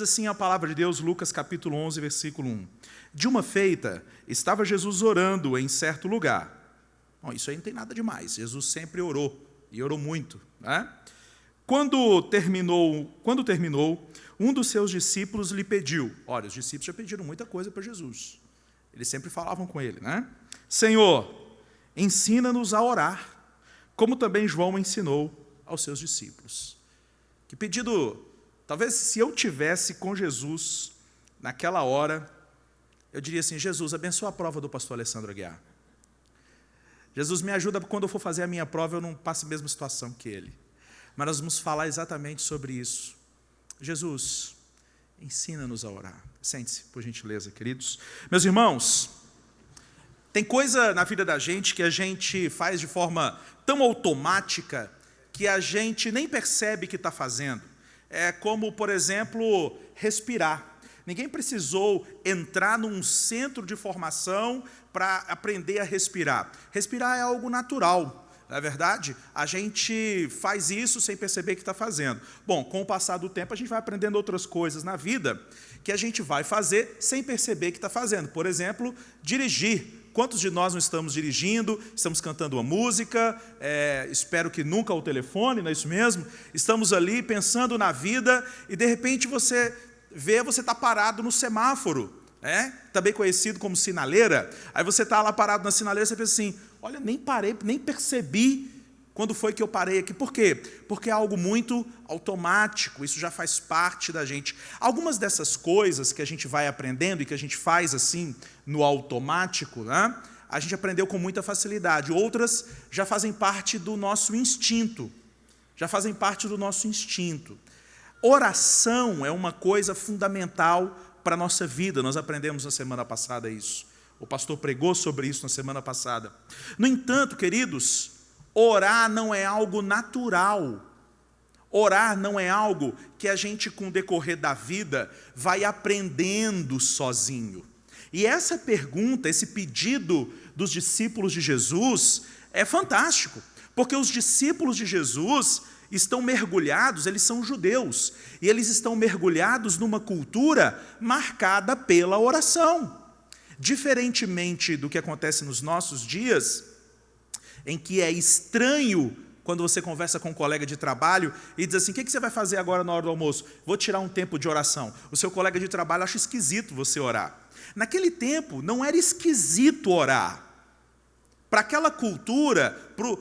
assim a palavra de Deus, Lucas capítulo 11, versículo 1. De uma feita, estava Jesus orando em certo lugar. Bom, isso aí não tem nada demais, Jesus sempre orou, e orou muito, né? Quando terminou, um dos seus discípulos lhe pediu. Olha, os discípulos já pediram muita coisa para Jesus. Eles sempre falavam com ele, né? Senhor, ensina-nos a orar, como também João ensinou aos seus discípulos. Que pedido, talvez se eu tivesse com Jesus naquela hora, eu diria assim, Jesus, abençoa a prova do pastor Alessandro Aguiar. Jesus, me ajuda quando eu for fazer a minha prova, eu não passe a mesma situação que ele. Mas nós vamos falar exatamente sobre isso. Jesus, ensina-nos a orar. Sente-se, por gentileza, queridos. Meus irmãos, tem coisa na vida da gente que a gente faz de forma tão automática que a gente nem percebe que está fazendo. É como, por exemplo, respirar. Ninguém precisou entrar num centro de formação para aprender a respirar. Respirar é algo natural. Não é verdade? A gente faz isso sem perceber que está fazendo. Bom, com o passar do tempo, a gente vai aprendendo outras coisas na vida que a gente vai fazer sem perceber que está fazendo. Por exemplo, dirigir. Quantos de nós não estamos dirigindo, estamos cantando uma música, espero que nunca ao telefone, não é isso mesmo? Estamos ali pensando na vida e, de repente, você está parado no semáforo, também conhecido como sinaleira. Aí você está lá parado na sinaleira e você pensa assim, olha, nem parei, nem percebi quando foi que eu parei aqui. Por quê? Porque é algo muito automático, isso já faz parte da gente. Algumas dessas coisas que a gente vai aprendendo e que a gente faz assim, no automático, né? A gente aprendeu com muita facilidade. Outras já fazem parte do nosso instinto. Oração é uma coisa fundamental para a nossa vida. Nós aprendemos na semana passada isso. O pastor pregou sobre isso na semana passada. No entanto, queridos, orar não é algo natural. Orar não é algo que a gente, com o decorrer da vida, vai aprendendo sozinho. E essa pergunta, esse pedido dos discípulos de Jesus é fantástico, porque os discípulos de Jesus estão mergulhados, eles são judeus, e eles estão mergulhados numa cultura marcada pela oração. Diferentemente do que acontece nos nossos dias, em que é estranho quando você conversa com um colega de trabalho e diz assim, o que você vai fazer agora na hora do almoço? Vou tirar um tempo de oração. O seu colega de trabalho acha esquisito você orar. Naquele tempo, não era esquisito orar. Para aquela cultura,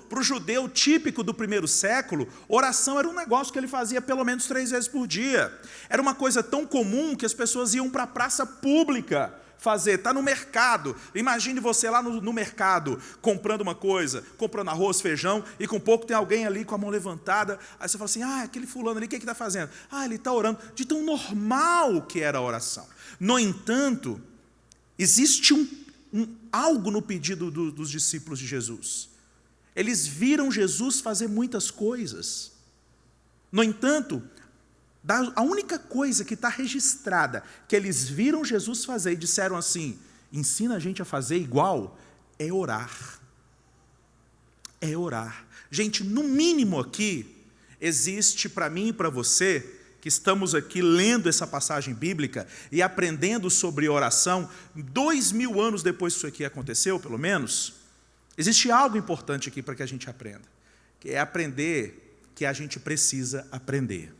para o judeu típico do primeiro século, oração era um negócio que ele fazia pelo menos 3 vezes por dia. Era uma coisa tão comum que as pessoas iam para a praça pública fazer, está no mercado. Imagine você lá no mercado, comprando uma coisa, comprando arroz, feijão, e com pouco tem alguém ali com a mão levantada, aí você fala assim, aquele fulano ali, o que está fazendo? Ele está orando, de tão normal que era a oração. No entanto, existe algo no pedido dos discípulos de Jesus. Eles viram Jesus fazer muitas coisas. No entanto, a única coisa que está registrada, que eles viram Jesus fazer e disseram assim, ensina a gente a fazer igual, é orar. É orar. Gente, no mínimo aqui, existe para mim e para você, que estamos aqui lendo essa passagem bíblica e aprendendo sobre oração, 2000 anos depois que isso aqui aconteceu, pelo menos, existe algo importante aqui para que a gente aprenda, que é aprender que a gente precisa aprender.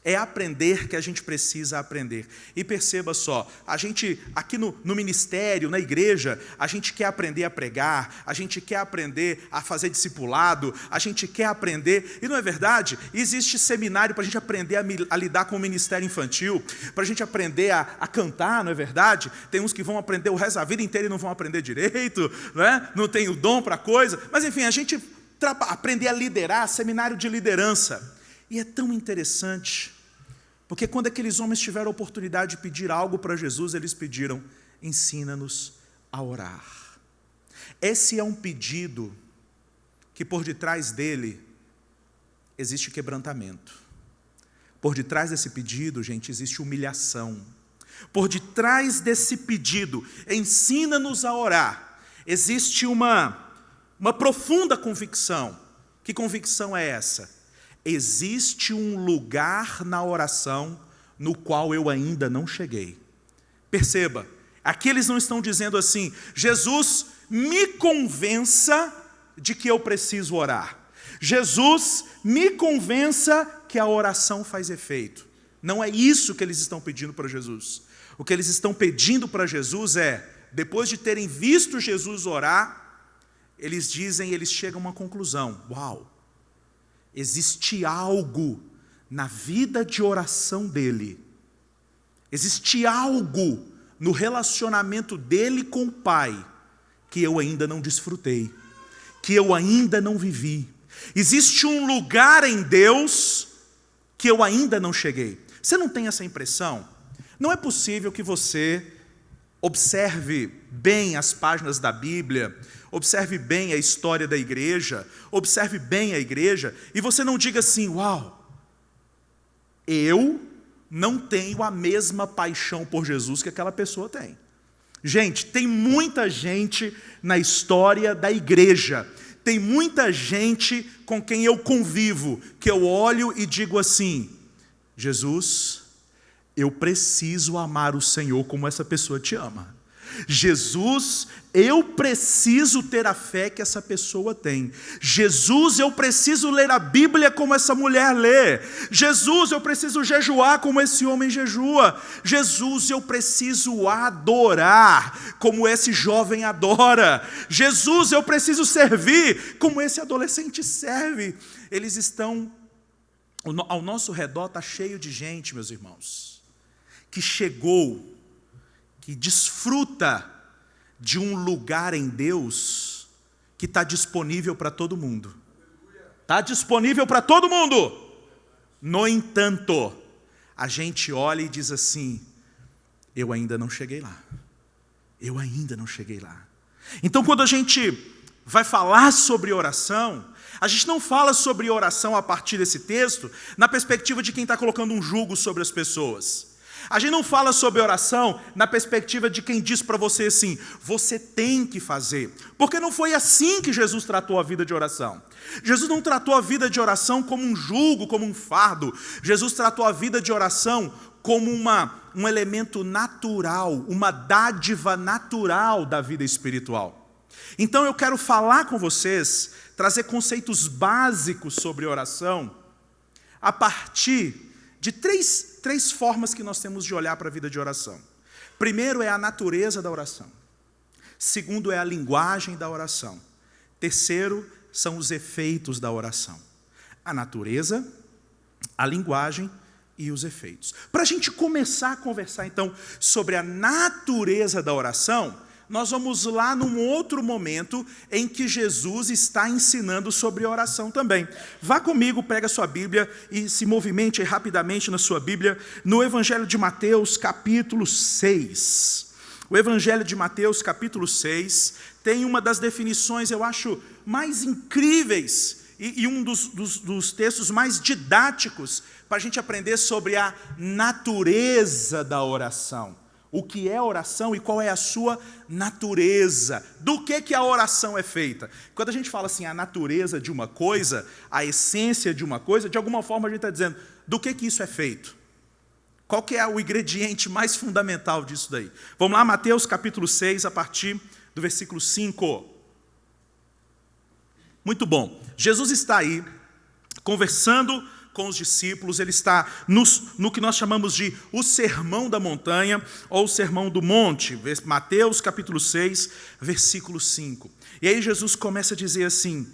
É aprender que a gente precisa aprender. E perceba só, a gente aqui no ministério, na igreja, a gente quer aprender a pregar, a gente quer aprender a fazer discipulado, a gente quer aprender, e não é verdade? Existe seminário para a gente aprender a lidar com o ministério infantil, para a gente aprender a cantar, não é verdade? Tem uns que vão aprender o resto da vida inteira e não vão aprender direito, não tem o dom para a coisa, mas enfim, a gente aprender a liderar, seminário de liderança. E é tão interessante, porque quando aqueles homens tiveram a oportunidade de pedir algo para Jesus, eles pediram, ensina-nos a orar. Esse é um pedido que por detrás dele existe quebrantamento. Por detrás desse pedido, gente, existe humilhação. Por detrás desse pedido, ensina-nos a orar, existe uma profunda convicção. Que convicção é essa? Existe um lugar na oração no qual eu ainda não cheguei. Perceba, aqui eles não estão dizendo assim: Jesus, me convença de que eu preciso orar. Jesus, me convença que a oração faz efeito. Não é isso que eles estão pedindo para Jesus. O que eles estão pedindo para Jesus é, depois de terem visto Jesus orar, eles chegam a uma conclusão: uau, existe algo na vida de oração dele, existe algo no relacionamento dele com o Pai que eu ainda não desfrutei, que eu ainda não vivi. Existe um lugar em Deus que eu ainda não cheguei. Você não tem essa impressão? Não é possível que você observe bem as páginas da Bíblia, observe bem a história da igreja, observe bem a igreja, e você não diga assim: uau, eu não tenho a mesma paixão por Jesus que aquela pessoa tem. Gente, tem muita gente na história da igreja, tem muita gente com quem eu convivo, que eu olho e digo assim: Jesus, eu preciso amar o Senhor como essa pessoa te ama. Jesus, eu preciso ter a fé que essa pessoa tem. Jesus, eu preciso ler a Bíblia como essa mulher lê. Jesus, eu preciso jejuar como esse homem jejua. Jesus, eu preciso adorar como esse jovem adora. Jesus, eu preciso servir como esse adolescente serve. Eles estão, ao nosso redor está cheio de gente, meus irmãos, que chegou, que desfruta de um lugar em Deus que está disponível para todo mundo. Está disponível para todo mundo. No entanto, a gente olha e diz assim: eu ainda não cheguei lá. Eu ainda não cheguei lá. Então, quando a gente vai falar sobre oração, a gente não fala sobre oração a partir desse texto na perspectiva de quem está colocando um jugo sobre as pessoas. A gente não fala sobre oração na perspectiva de quem diz para você assim: você tem que fazer. Porque não foi assim que Jesus tratou a vida de oração. Jesus não tratou a vida de oração como um jugo, como um fardo. Jesus tratou a vida de oração como um elemento natural, uma dádiva natural da vida espiritual. Então eu quero falar com vocês, trazer conceitos básicos sobre oração, a partir de três formas que nós temos de olhar para a vida de oração. Primeiro é a natureza da oração. Segundo é a linguagem da oração. Terceiro são os efeitos da oração. A natureza, a linguagem e os efeitos. Para a gente começar a conversar então sobre a natureza da oração, nós vamos lá num outro momento em que Jesus está ensinando sobre oração também. Vá comigo, pega a sua Bíblia e se movimente rapidamente na sua Bíblia, no Evangelho de Mateus, capítulo 6. O Evangelho de Mateus, capítulo 6, tem uma das definições, eu acho, mais incríveis e um dos textos mais didáticos para a gente aprender sobre a natureza da oração. O que é oração e qual é a sua natureza. Do que a oração é feita? Quando a gente fala assim, a natureza de uma coisa, a essência de uma coisa, de alguma forma a gente está dizendo, do que isso é feito? Qual que é o ingrediente mais fundamental disso daí? Vamos lá, Mateus capítulo 6, a partir do versículo 5. Muito bom. Jesus está aí, conversando com os discípulos, ele está no que nós chamamos de o Sermão da Montanha, ou o Sermão do Monte, Mateus capítulo 6, versículo 5. E aí Jesus começa a dizer assim: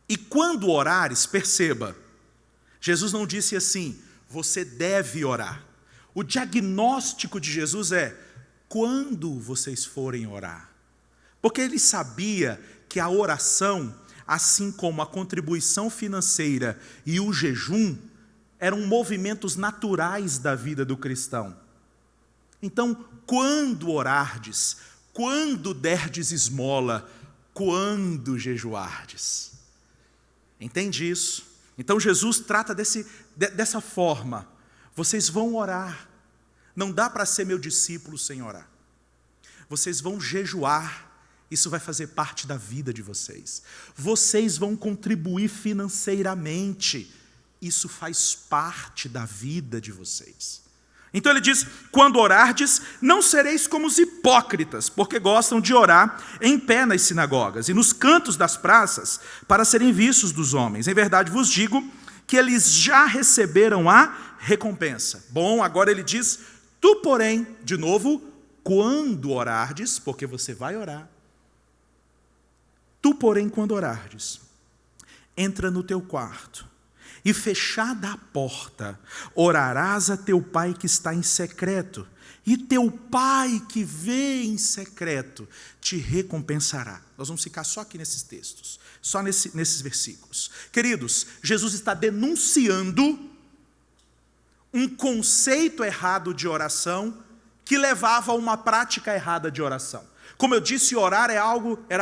e quando orares, perceba, Jesus não disse assim, você deve orar. O diagnóstico de Jesus é, quando vocês forem orar. Porque ele sabia que a oração, assim como a contribuição financeira e o jejum, eram movimentos naturais da vida do cristão. Então, quando orardes, quando derdes esmola, quando jejuardes. Entende isso? Então Jesus trata dessa forma. Vocês vão orar. Não dá para ser meu discípulo sem orar. Vocês vão jejuar. Isso vai fazer parte da vida de vocês. Vocês vão contribuir financeiramente. Isso faz parte da vida de vocês. Então ele diz: quando orardes, não sereis como os hipócritas, porque gostam de orar em pé nas sinagogas e nos cantos das praças, para serem vistos dos homens. Em verdade vos digo que eles já receberam a recompensa. Bom, agora ele diz: tu, porém, de novo, quando orardes, porque você vai orar. Tu, porém, quando orardes, entra no teu quarto, e fechada a porta, orarás a teu pai que está em secreto, e teu pai que vê em secreto te recompensará. Nós vamos ficar só aqui nesses textos, só nesses versículos. Queridos, Jesus está denunciando um conceito errado de oração que levava a uma prática errada de oração. Como eu disse, orar era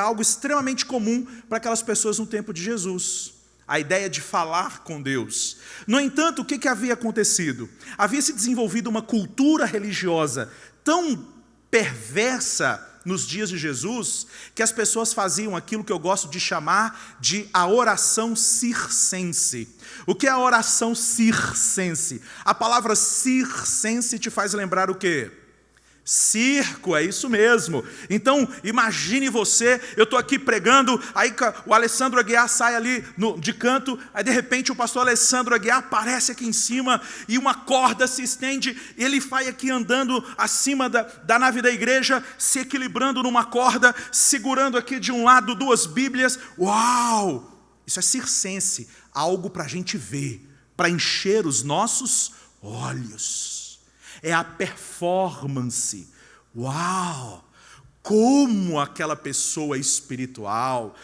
algo extremamente comum para aquelas pessoas no tempo de Jesus. A ideia de falar com Deus. No entanto, o que havia acontecido? Havia se desenvolvido uma cultura religiosa tão perversa nos dias de Jesus, que as pessoas faziam aquilo que eu gosto de chamar de a oração circense. O que é a oração circense? A palavra circense te faz lembrar o quê? Circo, é isso mesmo. Então, imagine você, eu estou aqui pregando, aí o Alessandro Aguiar sai ali de canto, aí de repente o pastor Alessandro Aguiar aparece aqui em cima, e uma corda se estende, e ele vai aqui andando acima da nave da igreja, se equilibrando numa corda, segurando aqui de um lado 2 Bíblias. Uau! Isso é circense, algo para a gente ver, para encher os nossos olhos. É a performance. Uau! Como aquela pessoa é espiritual,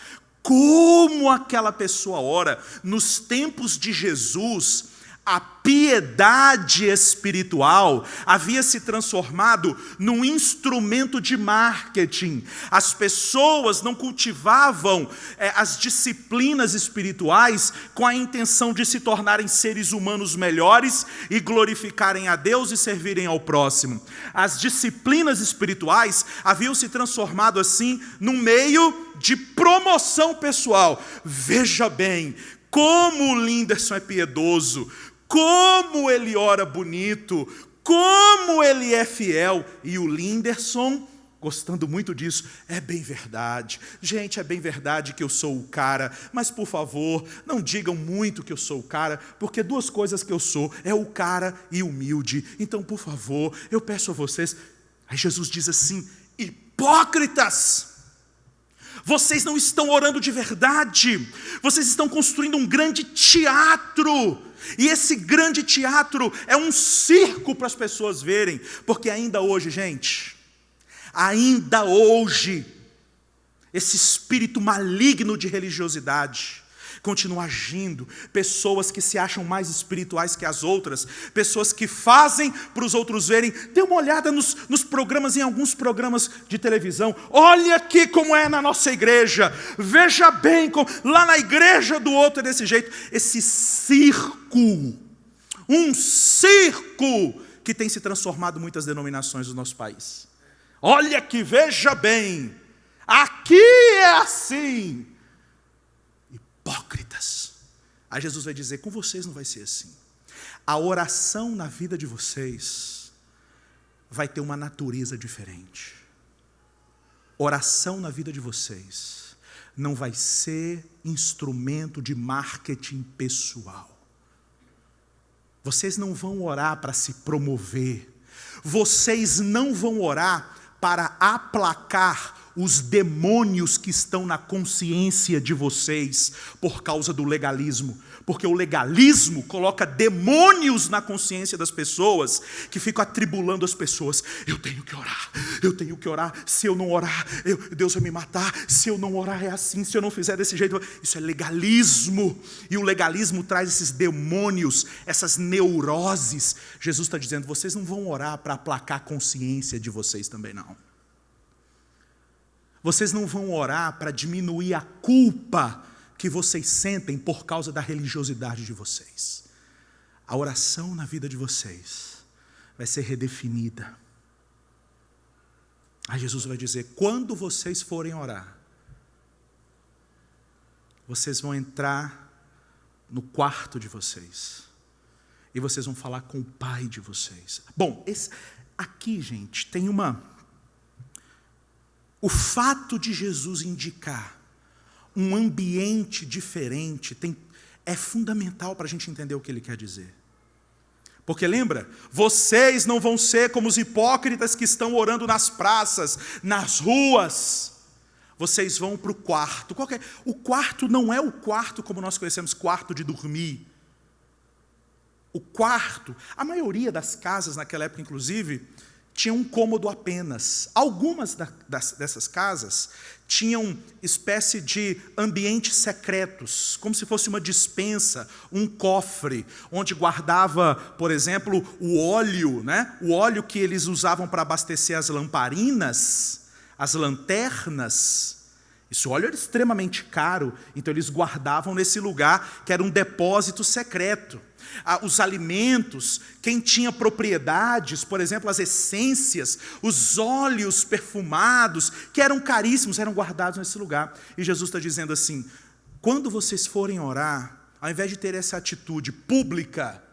como aquela pessoa ora. Nos tempos de Jesus, a piedade espiritual havia se transformado num instrumento de marketing. As pessoas não cultivavam as disciplinas espirituais com a intenção de se tornarem seres humanos melhores e glorificarem a Deus e servirem ao próximo. As disciplinas espirituais haviam se transformado assim num meio de promoção pessoal. Veja bem, como o Linderson é piedoso, como ele ora bonito, como ele é fiel. E o Linderson, gostando muito disso, é bem verdade. Gente, é bem verdade que eu sou o cara, mas por favor, não digam muito que eu sou o cara, porque 2 coisas que eu sou, é o cara e humilde. Então, por favor, eu peço a vocês. Aí Jesus diz assim: hipócritas! Vocês não estão orando de verdade, vocês estão construindo um grande teatro, e esse grande teatro é um circo para as pessoas verem, porque ainda hoje, gente, ainda hoje, esse espírito maligno de religiosidade continua agindo. Pessoas que se acham mais espirituais que as outras, pessoas que fazem para os outros verem. Dê uma olhada nos programas, em alguns programas de televisão. Olha aqui como é na nossa igreja, veja bem, lá na igreja do outro é desse jeito. Esse circo, um circo que tem se transformado em muitas denominações do nosso país. Olha aqui, veja bem, aqui é assim. Hipócritas. Aí Jesus vai dizer: com vocês não vai ser assim. A oração na vida de vocês vai ter uma natureza diferente. Oração na vida de vocês não vai ser instrumento de marketing pessoal. Vocês não vão orar para se promover. Vocês não vão orar para aplacar os demônios que estão na consciência de vocês por causa do legalismo. Porque o legalismo coloca demônios na consciência das pessoas, que ficam atribulando as pessoas. Eu tenho que orar, se eu não orar, Deus vai me matar, se eu não orar é assim, se eu não fizer desse jeito. Isso é legalismo, e o legalismo traz esses demônios, essas neuroses. Jesus está dizendo: vocês não vão orar para aplacar a consciência de vocês também não. Vocês não vão orar para diminuir a culpa que vocês sentem por causa da religiosidade de vocês. A oração na vida de vocês vai ser redefinida. Aí Jesus vai dizer: quando vocês forem orar, vocês vão entrar no quarto de vocês e vocês vão falar com o Pai de vocês. Bom, aqui, gente, tem o fato de Jesus indicar um ambiente diferente é fundamental para a gente entender o que ele quer dizer. Porque lembra, vocês não vão ser como os hipócritas que estão orando nas praças, nas ruas. Vocês vão para o quarto. O quarto não é o quarto como nós conhecemos, quarto de dormir. O quarto, a maioria das casas naquela época, inclusive, tinha um cômodo apenas. Algumas dessas casas tinham espécie de ambientes secretos, como se fosse uma despensa, um cofre, onde guardava, por exemplo, o óleo, né? O óleo que eles usavam para abastecer as lamparinas, as lanternas. Esse óleo era extremamente caro, então eles guardavam nesse lugar que era um depósito secreto. Os alimentos, quem tinha propriedades, por exemplo, as essências, os óleos perfumados, que eram caríssimos, eram guardados nesse lugar. E Jesus está dizendo assim, quando vocês forem orar, ao invés de ter essa atitude pública,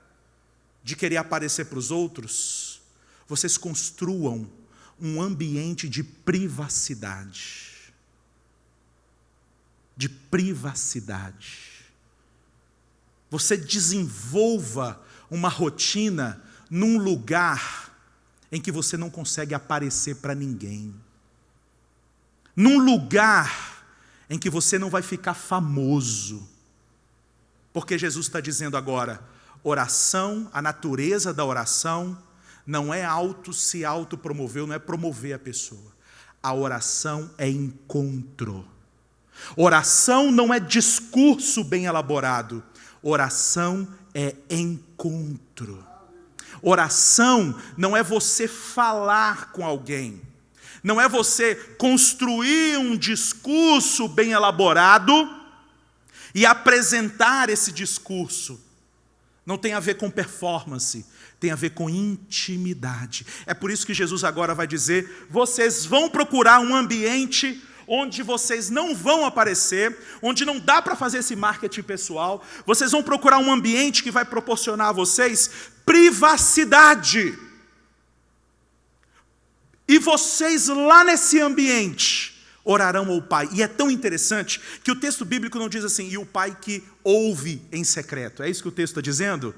de querer aparecer para os outros, vocês construam um ambiente de privacidade. De privacidade. Você desenvolva uma rotina num lugar em que você não consegue aparecer para ninguém. Num lugar em que você não vai ficar famoso. Porque Jesus está dizendo agora, oração, a natureza da oração não é se autopromover, não é promover a pessoa. A oração é encontro. Oração não é discurso bem elaborado. Oração é encontro. Oração não é você falar com alguém. Não é você construir um discurso bem elaborado e apresentar esse discurso. Não tem a ver com performance, tem a ver com intimidade. É por isso que Jesus agora vai dizer, vocês vão procurar um ambiente onde vocês não vão aparecer, onde não dá para fazer esse marketing pessoal, vocês vão procurar um ambiente que vai proporcionar a vocês privacidade. E vocês lá nesse ambiente orarão ao Pai. E é tão interessante que o texto bíblico não diz assim, e o Pai que ouve em secreto. É isso que o texto está dizendo?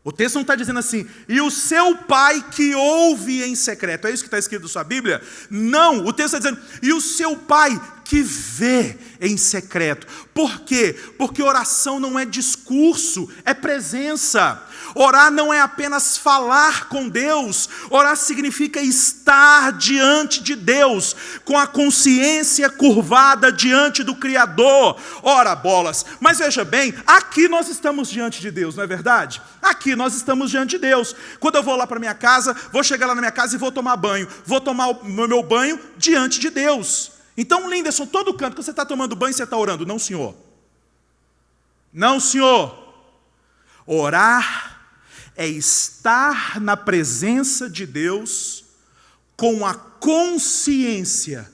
O texto não está dizendo assim, e o seu Pai que ouve em secreto. É isso que está escrito na sua Bíblia? Não, o texto está dizendo, e o seu Pai que vê em secreto. Por quê? Porque oração não é discurso, é presença. Orar não é apenas falar com Deus, orar significa estar diante de Deus, com a consciência curvada diante do Criador. Ora, bolas, mas veja bem, aqui nós estamos diante de Deus, não é verdade? Aqui nós estamos diante de Deus. Quando eu vou lá para minha casa, vou chegar lá na minha casa e vou tomar banho. Vou tomar o meu banho diante de Deus. Então, Linderson, todo canto que você está tomando banho, você está orando. Não, senhor. Não, senhor. Orar é estar na presença de Deus com a consciência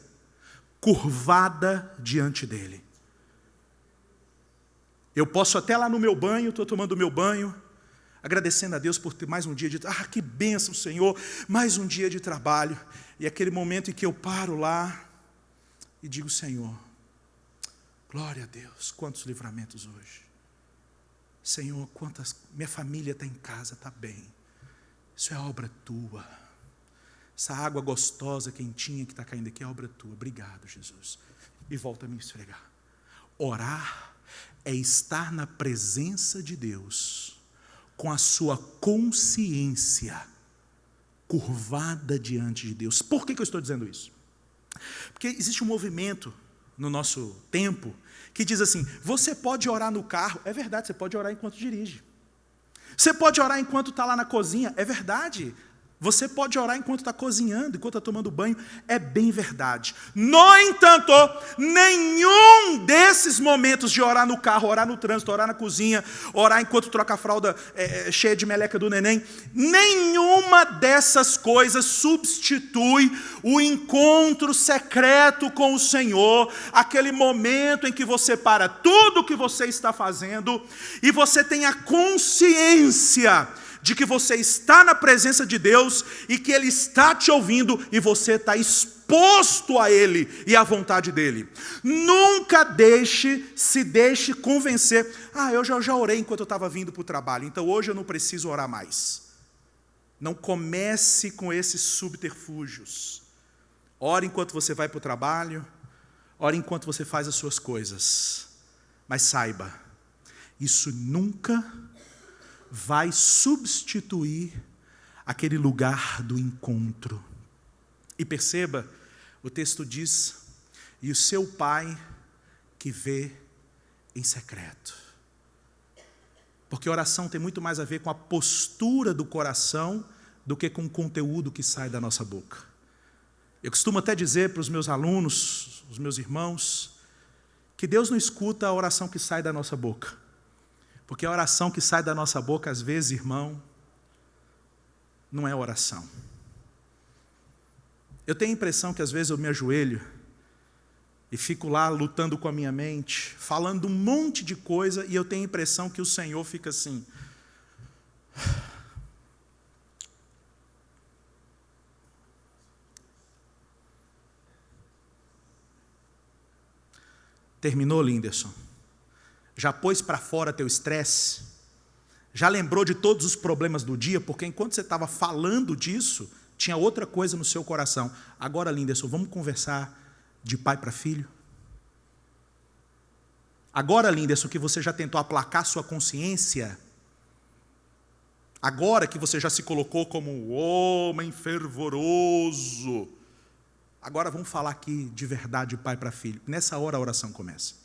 curvada diante dEle. Eu posso até lá no meu banho, estou tomando o meu banho, agradecendo a Deus por ter mais um dia de trabalho. Que bênção, Senhor, mais um dia de trabalho. E aquele momento em que eu paro lá e digo, Senhor, glória a Deus, quantos livramentos hoje. Senhor, minha família está em casa, está bem. Isso é obra tua. Essa água gostosa, quentinha que está caindo aqui é obra tua. Obrigado, Jesus. E volta a me esfregar. Orar é estar na presença de Deus com a sua consciência curvada diante de Deus. Por que eu estou dizendo isso? Porque existe um movimento no nosso tempo que diz assim, você pode orar no carro. É verdade, você pode orar enquanto dirige. Você pode orar enquanto está lá na cozinha. É verdade. Você pode orar enquanto está cozinhando, enquanto está tomando banho. É bem verdade. No entanto, nenhum desses momentos de orar no carro, orar no trânsito, orar na cozinha, orar enquanto troca a fralda cheia de meleca do neném, nenhuma dessas coisas substitui o encontro secreto com o Senhor, aquele momento em que você para tudo o que você está fazendo e você tem a consciência de que você está na presença de Deus e que Ele está te ouvindo e você está exposto a Ele e à vontade dEle. Nunca se deixe convencer. Eu já orei enquanto eu estava vindo para o trabalho, então hoje eu não preciso orar mais. Não comece com esses subterfúgios. Ore enquanto você vai para o trabalho, ore enquanto você faz as suas coisas. Mas saiba, isso nunca vai substituir aquele lugar do encontro. E perceba, o texto diz, e o seu Pai que vê em secreto. Porque oração tem muito mais a ver com a postura do coração do que com o conteúdo que sai da nossa boca. Eu costumo até dizer para os meus alunos, os meus irmãos, que Deus não escuta a oração que sai da nossa boca. Porque a oração que sai da nossa boca, às vezes, irmão, não é oração. Eu tenho a impressão que às vezes eu me ajoelho e fico lá lutando com a minha mente, falando um monte de coisa, e eu tenho a impressão que o Senhor fica assim. Terminou, Linderson? Já pôs para fora teu estresse? Já lembrou de todos os problemas do dia? Porque enquanto você estava falando disso, tinha outra coisa no seu coração. Agora, Linderson, vamos conversar de pai para filho? Agora, Linderson, que você já tentou aplacar sua consciência, agora que você já se colocou como um homem fervoroso, agora vamos falar aqui de verdade de pai para filho. Nessa hora a oração começa.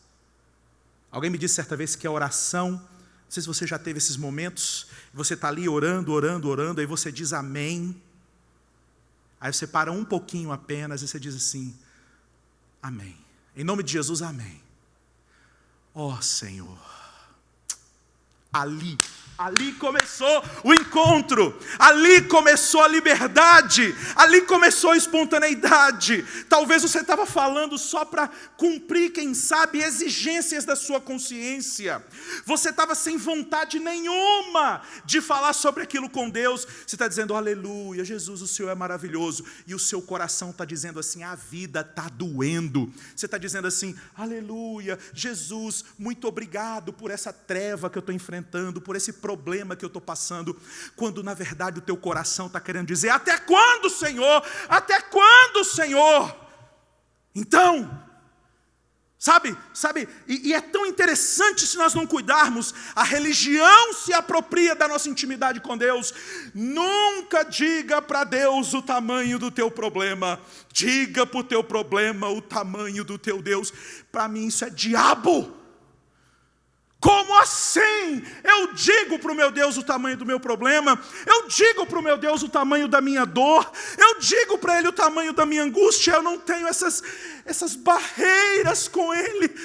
Alguém me disse certa vez que a oração, não sei se você já teve esses momentos, você está ali orando, aí você diz amém, aí você para um pouquinho apenas e você diz assim, amém, em nome de Jesus, amém. Ó Senhor, ali começou o encontro, ali começou a liberdade, ali começou a espontaneidade. Talvez você estava falando só para cumprir, quem sabe, exigências da sua consciência. Você estava sem vontade nenhuma de falar sobre aquilo com Deus. Você está dizendo, aleluia, Jesus, o Senhor é maravilhoso. E o seu coração está dizendo assim, a vida está doendo. Você está dizendo assim, aleluia, Jesus, muito obrigado por essa treva que eu estou enfrentando, por esse problema que eu estou passando, quando na verdade o teu coração está querendo dizer, até quando, Senhor? Até quando, Senhor? Então, sabe, e é tão interessante se nós não cuidarmos, a religião se apropria da nossa intimidade com Deus. Nunca diga para Deus o tamanho do teu problema, diga para o teu problema o tamanho do teu Deus. Para mim isso é diabo. Como assim? Eu digo para o meu Deus o tamanho do meu problema, eu digo para o meu Deus o tamanho da minha dor, eu digo para Ele o tamanho da minha angústia, eu não tenho essas barreiras com Ele,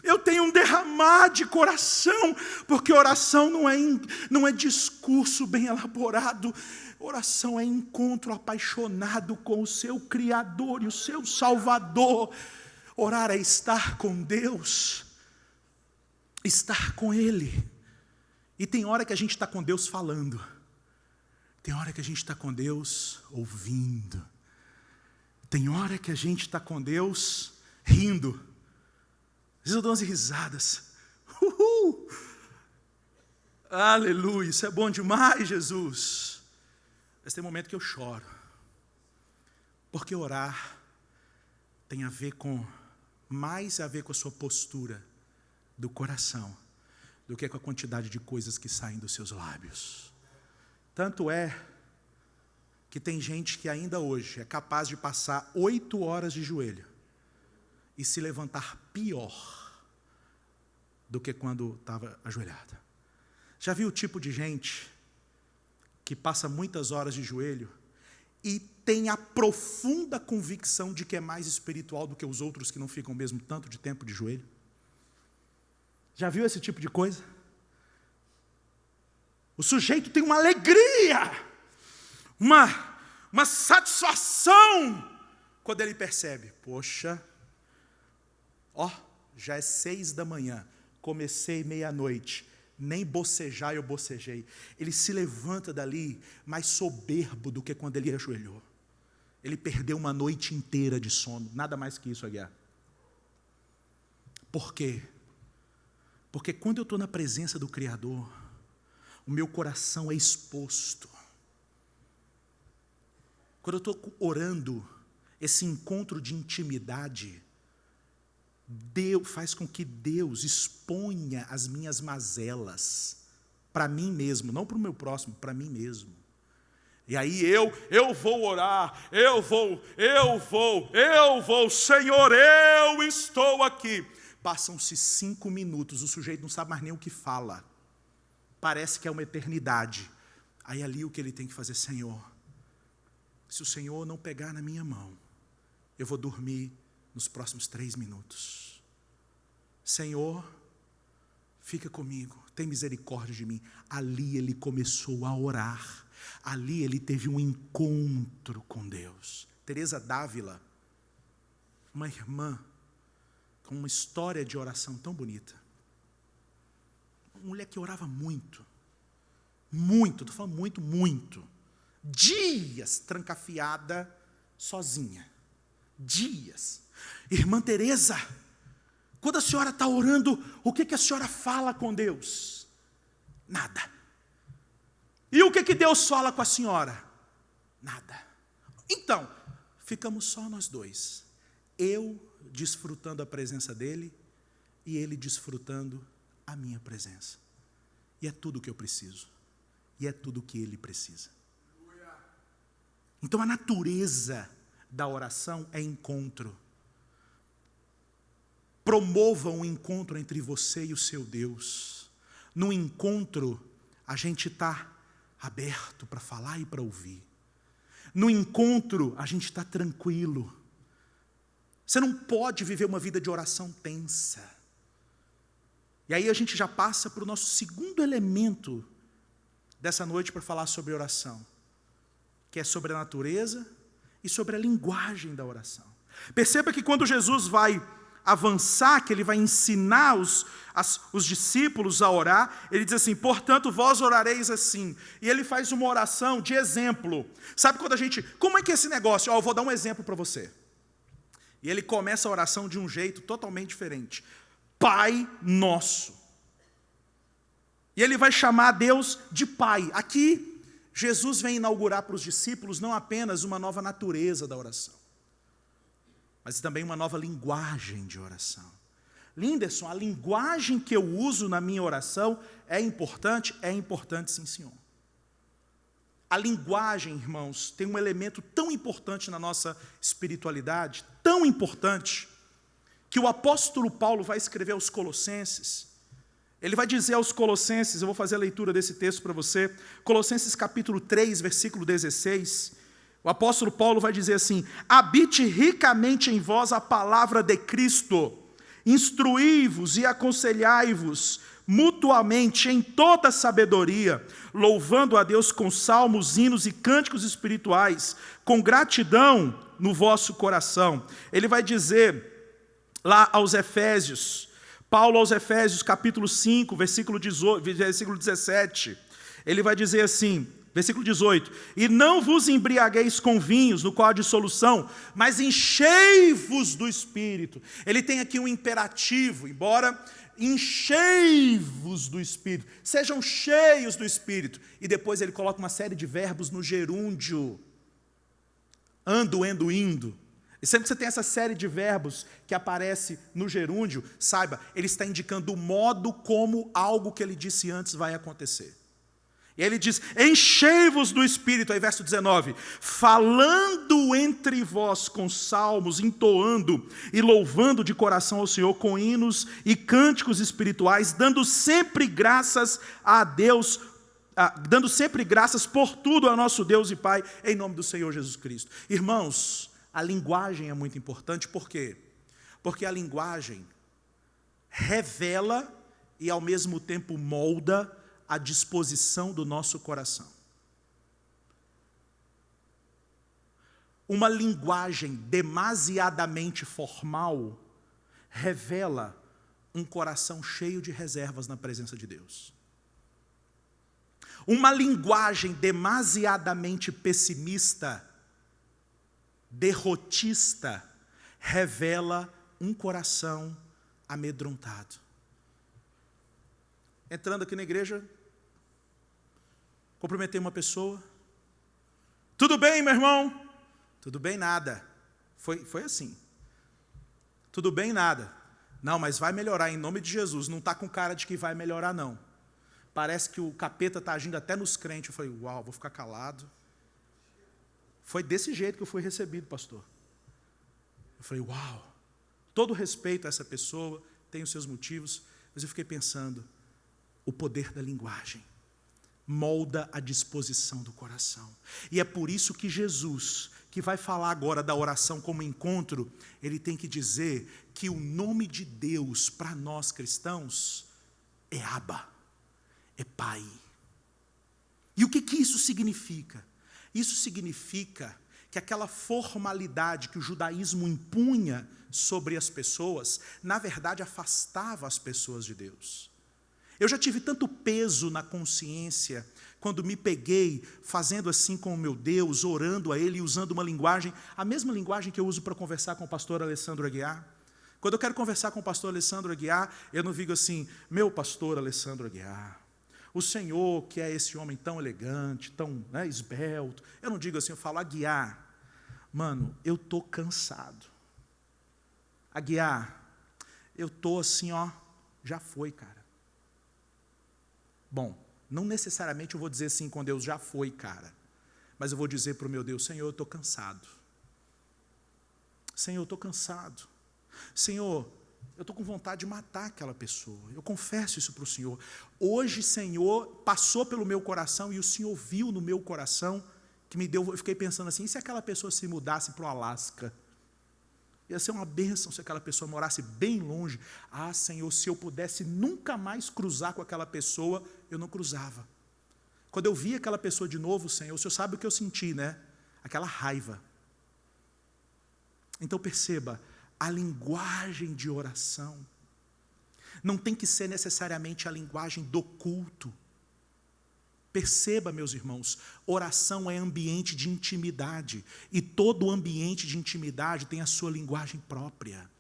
eu tenho um derramar de coração, porque oração não é discurso bem elaborado, oração é encontro apaixonado com o seu Criador e o seu Salvador. Orar é estar com Deus, estar com Ele. E tem hora que a gente está com Deus falando, tem hora que a gente está com Deus ouvindo, tem hora que a gente está com Deus rindo. Às vezes eu dou umas risadas. Aleluia, isso é bom demais, Jesus. Mas tem momento que eu choro, porque orar tem mais a ver com a sua postura do coração, do que com a quantidade de coisas que saem dos seus lábios. Tanto é que tem gente que ainda hoje é capaz de passar 8 horas de joelho e se levantar pior do que quando estava ajoelhada. Já viu o tipo de gente que passa muitas horas de joelho e tem a profunda convicção de que é mais espiritual do que os outros que não ficam mesmo tanto de tempo de joelho? Já viu esse tipo de coisa? O sujeito tem uma alegria, uma satisfação, quando ele percebe, poxa, já é 6 da manhã, comecei meia-noite, nem bocejar eu bocejei. Ele se levanta dali mais soberbo do que quando ele ajoelhou. Ele perdeu uma noite inteira de sono, nada mais que isso, Aguiar. Por quê? Porque quando eu estou na presença do Criador, o meu coração é exposto. Quando eu estou orando, esse encontro de intimidade, Deus faz com que Deus exponha as minhas mazelas para mim mesmo, não para o meu próximo, para mim mesmo. E aí eu vou orar, eu vou, Senhor, eu estou aqui. Passam-se 5 minutos, o sujeito não sabe mais nem o que fala. Parece que é uma eternidade. Aí ali o que ele tem que fazer, Senhor, se o Senhor não pegar na minha mão, eu vou dormir nos próximos 3 minutos. Senhor, fica comigo, tem misericórdia de mim. Ali ele começou a orar. Ali ele teve um encontro com Deus. Teresa d'Ávila, uma irmã, com uma história de oração tão bonita. Uma mulher que orava muito. Muito, estou falando muito. Dias trancafiada, sozinha. Dias. Irmã Teresa, quando a senhora está orando, o que a senhora fala com Deus? Nada. E o que Deus fala com a senhora? Nada. Então, ficamos só nós dois. Eu desfrutando a presença dele e ele desfrutando a minha presença. E é tudo o que eu preciso. E é tudo o que ele precisa. Então a natureza da oração é encontro. Promova um encontro entre você e o seu Deus. No encontro, a gente está aberto para falar e para ouvir. No encontro, a gente está tranquilo. Você não pode viver uma vida de oração tensa. E aí a gente já passa para o nosso segundo elemento dessa noite para falar sobre oração, que é sobre a natureza e sobre a linguagem da oração. Perceba que quando Jesus vai avançar, que ele vai ensinar os discípulos a orar, ele diz assim, portanto vós orareis assim, e ele faz uma oração de exemplo. Sabe quando como é que é esse negócio? Eu vou dar um exemplo para você. E ele começa a oração de um jeito totalmente diferente. Pai Nosso. E ele vai chamar Deus de Pai. Aqui, Jesus vem inaugurar para os discípulos não apenas uma nova natureza da oração, mas também uma nova linguagem de oração. Linderson, a linguagem que eu uso na minha oração é importante? É importante, sim, senhor. A linguagem, irmãos, tem um elemento tão importante na nossa espiritualidade, tão importante, que o apóstolo Paulo vai escrever aos Colossenses. Ele vai dizer aos Colossenses, eu vou fazer a leitura desse texto para você, Colossenses capítulo 3, versículo 16, o apóstolo Paulo vai dizer assim, habite ricamente em vós a palavra de Cristo, instruí-vos e aconselhai-vos mutuamente em toda sabedoria, louvando a Deus com salmos, hinos e cânticos espirituais, com gratidão no vosso coração. Ele vai dizer lá aos Efésios, Paulo aos Efésios capítulo 5, versículo 17, ele vai dizer assim, versículo 18, e não vos embriagueis com vinhos, no qual há dissolução, mas enchei-vos do Espírito. Ele tem aqui um imperativo, embora enchei-vos do Espírito, sejam cheios do Espírito. E depois ele coloca uma série de verbos no gerúndio, ando, endo, indo. E sempre que você tem essa série de verbos que aparece no gerúndio, saiba, ele está indicando o modo como algo que ele disse antes vai acontecer. E aí ele diz, enchei-vos do Espírito, aí verso 19, falando entre vós com salmos, entoando e louvando de coração ao Senhor com hinos e cânticos espirituais, dando sempre graças a Deus dando sempre graças por tudo ao nosso Deus e Pai, em nome do Senhor Jesus Cristo. Irmãos, a linguagem é muito importante, por quê? Porque a linguagem revela e ao mesmo tempo molda a disposição do nosso coração. Uma linguagem demasiadamente formal revela um coração cheio de reservas na presença de Deus. Uma linguagem demasiadamente pessimista, derrotista, revela um coração amedrontado. Entrando aqui na igreja, cumprimentei uma pessoa. Tudo bem, meu irmão? Tudo bem, nada. Foi assim. Tudo bem, nada. Não, mas vai melhorar em nome de Jesus. Não está com cara de que vai melhorar, não. Parece que o capeta está agindo até nos crentes. Eu falei, uau, vou ficar calado. Foi desse jeito que eu fui recebido, pastor. Eu falei, uau. Todo respeito a essa pessoa, tem os seus motivos, mas eu fiquei pensando, o poder da linguagem molda a disposição do coração. E é por isso que Jesus, que vai falar agora da oração como encontro, ele tem que dizer que o nome de Deus para nós cristãos é Abba, é Pai. E o que isso significa? Isso significa que aquela formalidade que o judaísmo impunha sobre as pessoas, na verdade afastava as pessoas de Deus. Eu já tive tanto peso na consciência quando me peguei fazendo assim com o meu Deus, orando a Ele e usando uma linguagem, a mesma linguagem que eu uso para conversar com o pastor Alessandro Aguiar. Quando eu quero conversar com o pastor Alessandro Aguiar, eu não digo assim, meu pastor Alessandro Aguiar, o Senhor que é esse homem tão elegante, tão esbelto. Eu não digo assim, eu falo, Aguiar, mano, eu estou cansado. Aguiar, eu estou assim, já foi, cara. Bom, não necessariamente eu vou dizer assim com Deus, já foi, cara. Mas eu vou dizer para o meu Deus, Senhor, eu estou cansado. Senhor, eu estou cansado. Senhor, eu estou com vontade de matar aquela pessoa. Eu confesso isso para o Senhor. Hoje, Senhor, passou pelo meu coração e o Senhor viu no meu coração que me deu, eu fiquei pensando assim, e se aquela pessoa se mudasse para o Alasca? Ia ser uma bênção se aquela pessoa morasse bem longe. Ah, Senhor, se eu pudesse nunca mais cruzar com aquela pessoa, eu não cruzava. Quando eu vi aquela pessoa de novo, Senhor, o Senhor sabe o que eu senti, né? Aquela raiva. Então perceba, a linguagem de oração não tem que ser necessariamente a linguagem do culto. Perceba, meus irmãos, oração é ambiente de intimidade, e todo ambiente de intimidade tem a sua linguagem própria.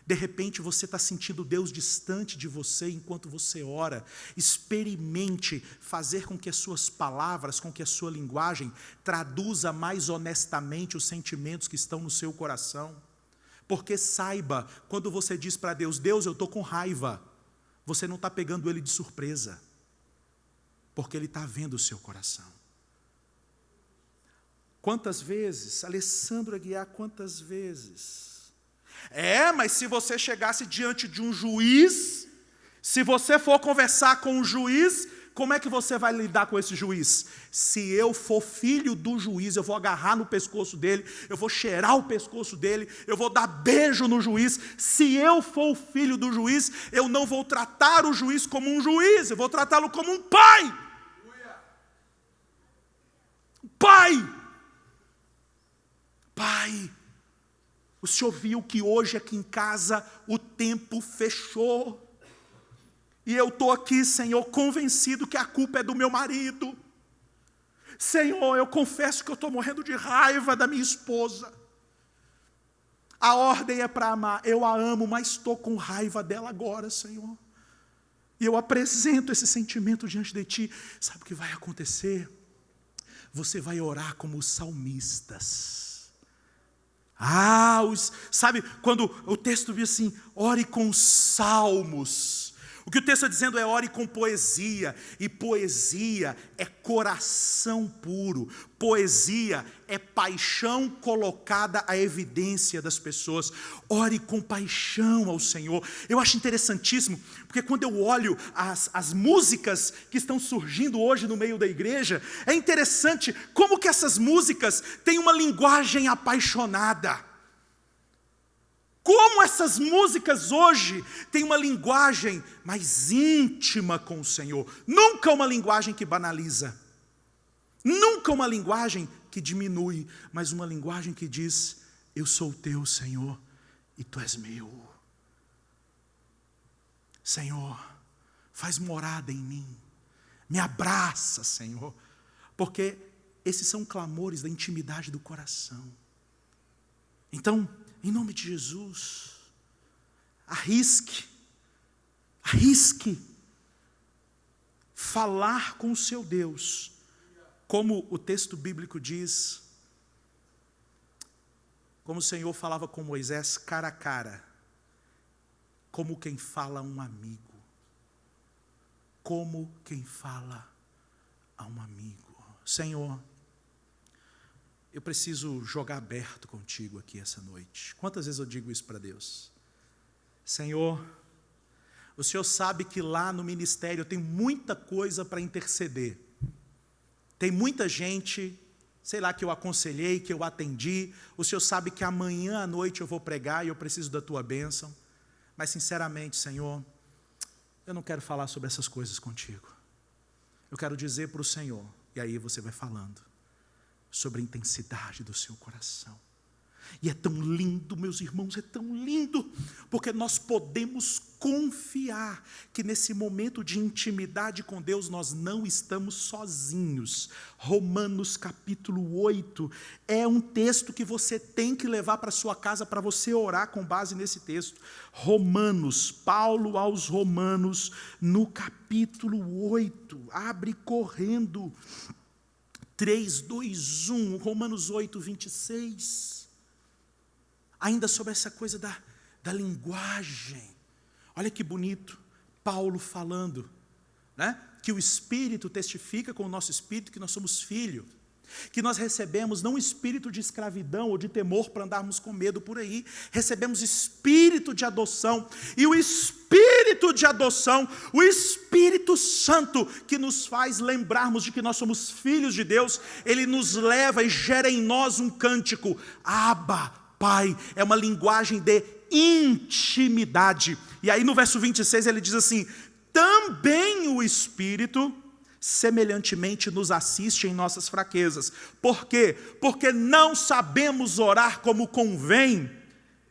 De repente você está sentindo Deus distante de você enquanto você ora. Experimente fazer com que as suas palavras, com que a sua linguagem traduza mais honestamente os sentimentos que estão no seu coração. Porque saiba, quando você diz para Deus, Deus, eu estou com raiva, você não está pegando Ele de surpresa, porque Ele está vendo o seu coração. Quantas vezes, Alessandro Aguiar, quantas vezes? Mas se você chegasse diante de um juiz, se você for conversar com um juiz, como é que você vai lidar com esse juiz? Se eu for filho do juiz, eu vou agarrar no pescoço dele, eu vou cheirar o pescoço dele, eu vou dar beijo no juiz. Se eu for o filho do juiz, eu não vou tratar o juiz como um juiz, eu vou tratá-lo como um pai. Pai! Pai! O senhor viu que hoje aqui em casa o tempo fechou. E eu estou aqui, Senhor, convencido que a culpa é do meu marido. Senhor, eu confesso que eu estou morrendo de raiva da minha esposa. A ordem é para amar, eu a amo, mas estou com raiva dela agora, Senhor. E eu apresento esse sentimento diante de Ti. Sabe o que vai acontecer? Você vai orar como os salmistas. Sabe, quando o texto diz assim, ore com salmos, O que o texto está dizendo é ore com poesia, e poesia é coração puro, poesia é paixão colocada à evidência das pessoas. Ore com paixão ao Senhor. Eu acho interessantíssimo, porque quando eu olho as músicas que estão surgindo hoje no meio da igreja, é interessante como que essas músicas têm uma linguagem apaixonada. Como essas músicas hoje têm uma linguagem mais íntima com o Senhor. Nunca uma linguagem que banaliza. Nunca uma linguagem que diminui, mas uma linguagem que diz: eu sou teu, Senhor, e tu és meu. Senhor, faz morada em mim. Me abraça, Senhor. Porque esses são clamores da intimidade do coração. Então, em nome de Jesus, arrisque falar com o seu Deus, como o texto bíblico diz, como o Senhor falava com Moisés cara a cara, como quem fala a um amigo, como quem fala a um amigo. Senhor, eu preciso jogar aberto contigo aqui essa noite. Quantas vezes eu digo isso para Deus? Senhor, o Senhor sabe que lá no ministério tem muita coisa para interceder. Tem muita gente, sei lá, que eu aconselhei, que eu atendi. O Senhor sabe que amanhã à noite eu vou pregar e eu preciso da tua bênção. Mas sinceramente, Senhor, eu não quero falar sobre essas coisas contigo. Eu quero dizer para o Senhor, e aí você vai falando, sobre a intensidade do seu coração. E é tão lindo, meus irmãos, é tão lindo, porque nós podemos confiar que nesse momento de intimidade com Deus nós não estamos sozinhos. Romanos capítulo 8 é um texto que você tem que levar para sua casa para você orar com base nesse texto. Romanos, Paulo aos Romanos, no capítulo 8, abre correndo. 3, 2, 1, Romanos 8, 26. Ainda sobre essa coisa da linguagem. Olha que bonito, Paulo falando, né? Que o Espírito testifica com o nosso Espírito que nós somos filhos. Que nós recebemos não espírito de escravidão ou de temor para andarmos com medo por aí. Recebemos espírito de adoção. E o espírito de adoção, o Espírito Santo, que nos faz lembrarmos de que nós somos filhos de Deus, ele nos leva e gera em nós um cântico. Abba, Pai, é uma linguagem de intimidade. E aí no verso 26 ele diz assim: também o Espírito semelhantemente nos assiste em nossas fraquezas. Por quê? Porque não sabemos orar como convém.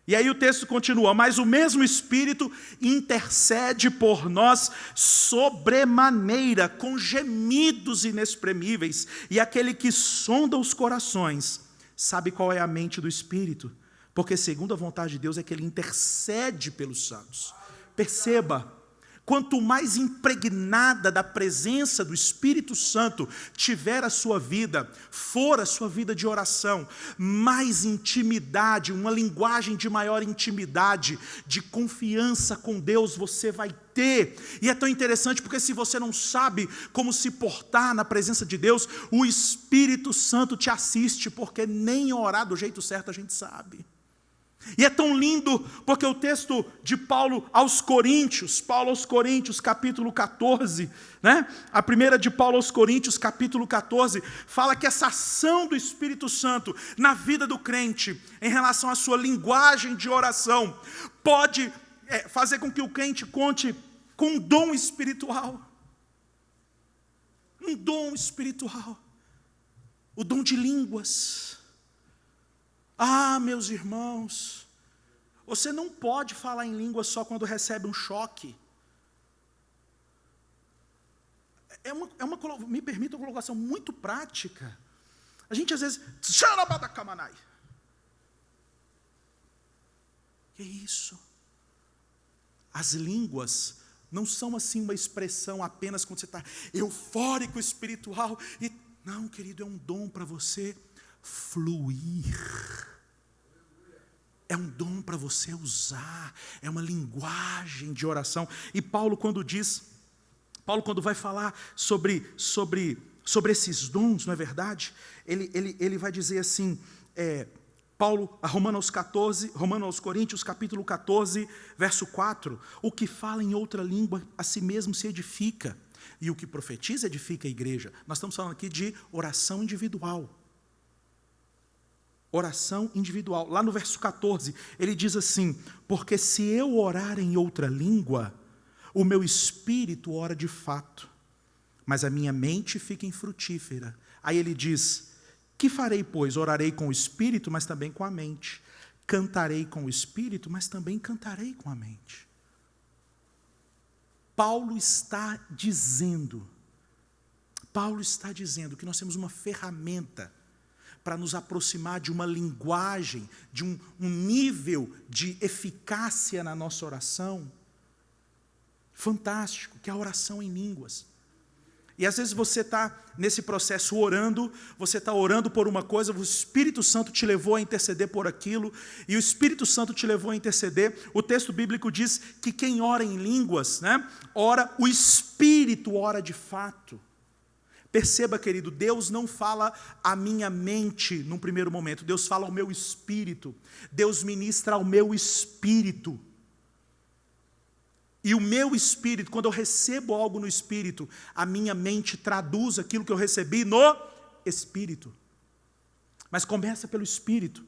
E aí o texto continua: mas o mesmo Espírito intercede por nós sobremaneira, com gemidos inexprimíveis. E aquele que sonda os corações sabe qual é a mente do Espírito, porque segundo a vontade de Deus é que ele intercede pelos santos. Perceba, quanto mais impregnada da presença do Espírito Santo tiver a sua vida, for a sua vida de oração, mais intimidade, uma linguagem de maior intimidade, de confiança com Deus você vai ter. E é tão interessante porque se você não sabe como se portar na presença de Deus, o Espírito Santo te assiste, porque nem orar do jeito certo a gente sabe. E é tão lindo, porque o texto de Paulo aos Coríntios, capítulo 14, né? A primeira de Paulo aos Coríntios, capítulo 14, fala que essa ação do Espírito Santo na vida do crente, em relação à sua linguagem de oração, pode fazer com que o crente conte com um dom espiritual. Um dom espiritual. O dom de línguas. Ah, meus irmãos, você não pode falar em língua só quando recebe um choque. Me permita uma colocação muito prática. A gente às vezes, que isso? As línguas não são assim uma expressão apenas quando você está eufórico, espiritual. Não, querido, é um dom para você fluir. É um dom para você usar, é uma linguagem de oração. E Paulo quando vai falar sobre esses dons, não é verdade? Ele vai dizer assim, Paulo, Romanos Coríntios, capítulo 14, verso 4, o que fala em outra língua a si mesmo se edifica, e o que profetiza edifica a igreja. Nós estamos falando aqui de oração individual. Oração individual. Lá no verso 14, ele diz assim, porque se eu orar em outra língua, o meu espírito ora de fato, mas a minha mente fica infrutífera. Aí ele diz, que farei, pois? Orarei com o espírito, mas também com a mente. Cantarei com o espírito, mas também cantarei com a mente. Paulo está dizendo que nós temos uma ferramenta para nos aproximar de uma linguagem, de um nível de eficácia na nossa oração fantástico, que é a oração em línguas. E às vezes você está nesse processo orando, você está orando por uma coisa, o Espírito Santo te levou a interceder por aquilo, e o Espírito Santo te levou a interceder. O texto bíblico diz que quem ora em línguas, ora, o Espírito ora de fato. Perceba, querido, Deus não fala a minha mente num primeiro momento, Deus fala ao meu espírito, Deus ministra ao meu espírito. E o meu espírito, quando eu recebo algo no espírito, a minha mente traduz aquilo que eu recebi no espírito. Mas começa pelo espírito.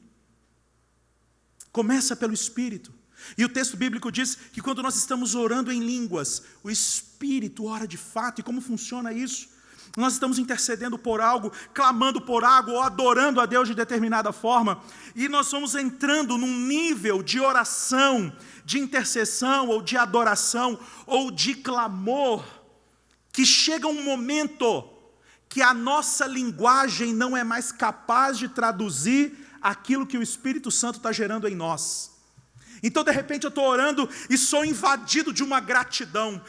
Começa pelo espírito. E o texto bíblico diz que quando nós estamos orando em línguas, o espírito ora de fato. E como funciona isso? Nós estamos intercedendo por algo, clamando por algo, ou adorando a Deus de determinada forma, e nós vamos entrando num nível de oração, de intercessão, ou de adoração, ou de clamor, que chega um momento que a nossa linguagem não é mais capaz de traduzir aquilo que o Espírito Santo está gerando em nós. Então, de repente, eu estou orando e sou invadido de uma gratidão.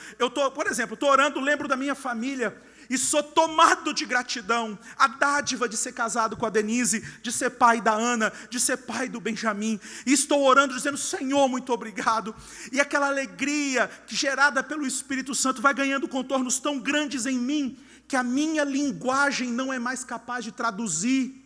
Por exemplo, estou orando, lembro da minha família, e sou tomado de gratidão, a dádiva de ser casado com a Denise, de ser pai da Ana, de ser pai do Benjamin, e estou orando dizendo, Senhor, muito obrigado, e aquela alegria que gerada pelo Espírito Santo vai ganhando contornos tão grandes em mim, que a minha linguagem não é mais capaz de traduzir,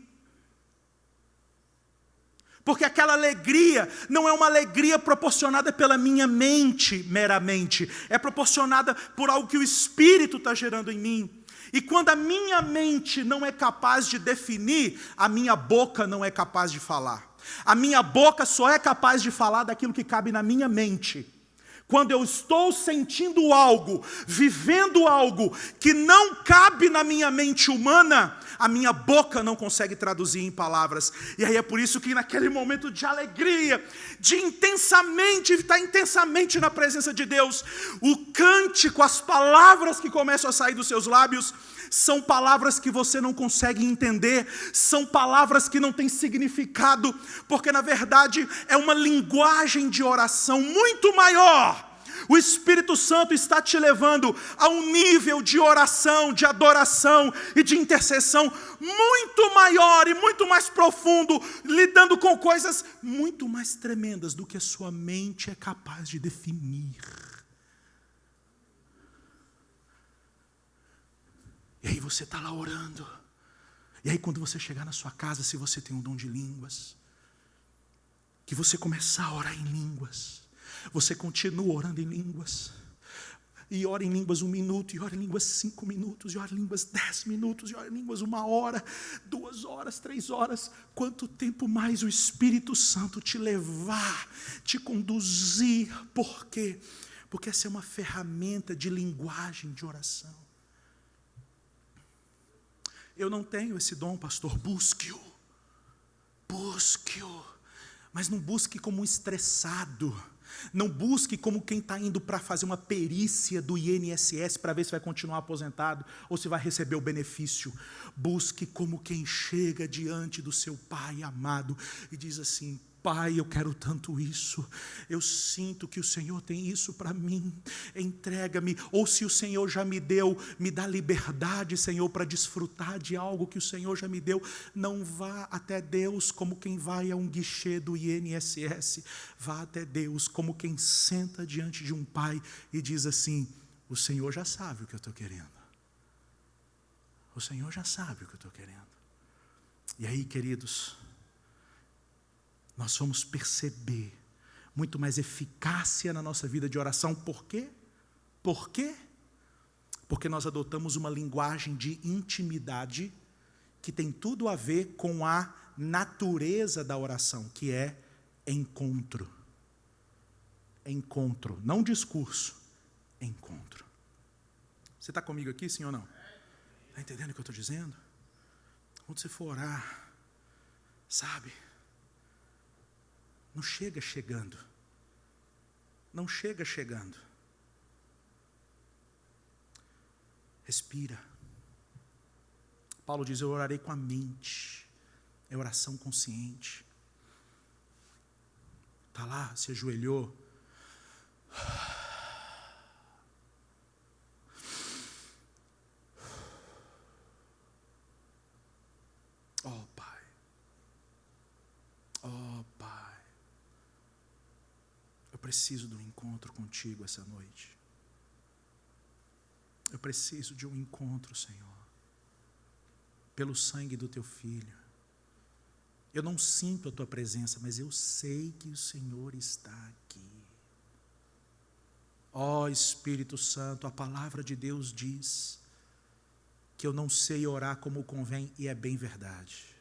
porque aquela alegria não é uma alegria proporcionada pela minha mente meramente, é proporcionada por algo que o Espírito está gerando em mim. E quando a minha mente não é capaz de definir, a minha boca não é capaz de falar. A minha boca só é capaz de falar daquilo que cabe na minha mente. Quando eu estou sentindo algo, vivendo algo que não cabe na minha mente humana, a minha boca não consegue traduzir em palavras. E aí é por isso que naquele momento de alegria, de estar intensamente na presença de Deus, o cântico, as palavras que começam a sair dos seus lábios, são palavras que você não consegue entender, são palavras que não têm significado, porque na verdade é uma linguagem de oração muito maior. O Espírito Santo está te levando a um nível de oração, de adoração e de intercessão muito maior e muito mais profundo, lidando com coisas muito mais tremendas do que a sua mente é capaz de definir. E aí você está lá orando. E aí quando você chegar na sua casa, se você tem um dom de línguas, que você começar a orar em línguas, você continua orando em línguas, e ora em línguas 1 minuto, e ora em línguas 5 minutos, e ora em línguas 10 minutos, e ora em línguas 1 hora, 2 horas, 3 horas, quanto tempo mais o Espírito Santo te levar, te conduzir, por quê? Porque essa é uma ferramenta de linguagem de oração. Eu não tenho esse dom, pastor, busque-o, mas não busque como um estressado, não busque como quem está indo para fazer uma perícia do INSS para ver se vai continuar aposentado ou se vai receber o benefício. Busque como quem chega diante do seu Pai amado e diz assim, Pai, eu quero tanto isso, eu sinto que o Senhor tem isso para mim, entrega-me, ou se o Senhor já me deu, me dá liberdade, Senhor, para desfrutar de algo que o Senhor já me deu. Não vá até Deus como quem vai a um guichê do INSS, vá até Deus como quem senta diante de um pai e diz assim: o Senhor já sabe o que eu estou querendo, o Senhor já sabe o que eu estou querendo. E aí, queridos, nós vamos perceber muito mais eficácia na nossa vida de oração. Por quê? Por quê? Porque nós adotamos uma linguagem de intimidade que tem tudo a ver com a natureza da oração, que é encontro. Encontro, não discurso, encontro. Você está comigo aqui, sim ou não? Está entendendo o que eu estou dizendo? Quando você for orar, sabe, não chega chegando. Não chega chegando. Respira. Paulo diz: eu orarei com a mente. É oração consciente. Está lá, se ajoelhou. Oh, Pai. Oh, Pai. Eu preciso de um encontro contigo essa noite. Eu preciso de um encontro, Senhor, pelo sangue do teu Filho. Eu não sinto a tua presença, mas eu sei que o Senhor está aqui. Ó Espírito Santo, a palavra de Deus diz que eu não sei orar como convém, e é bem verdade.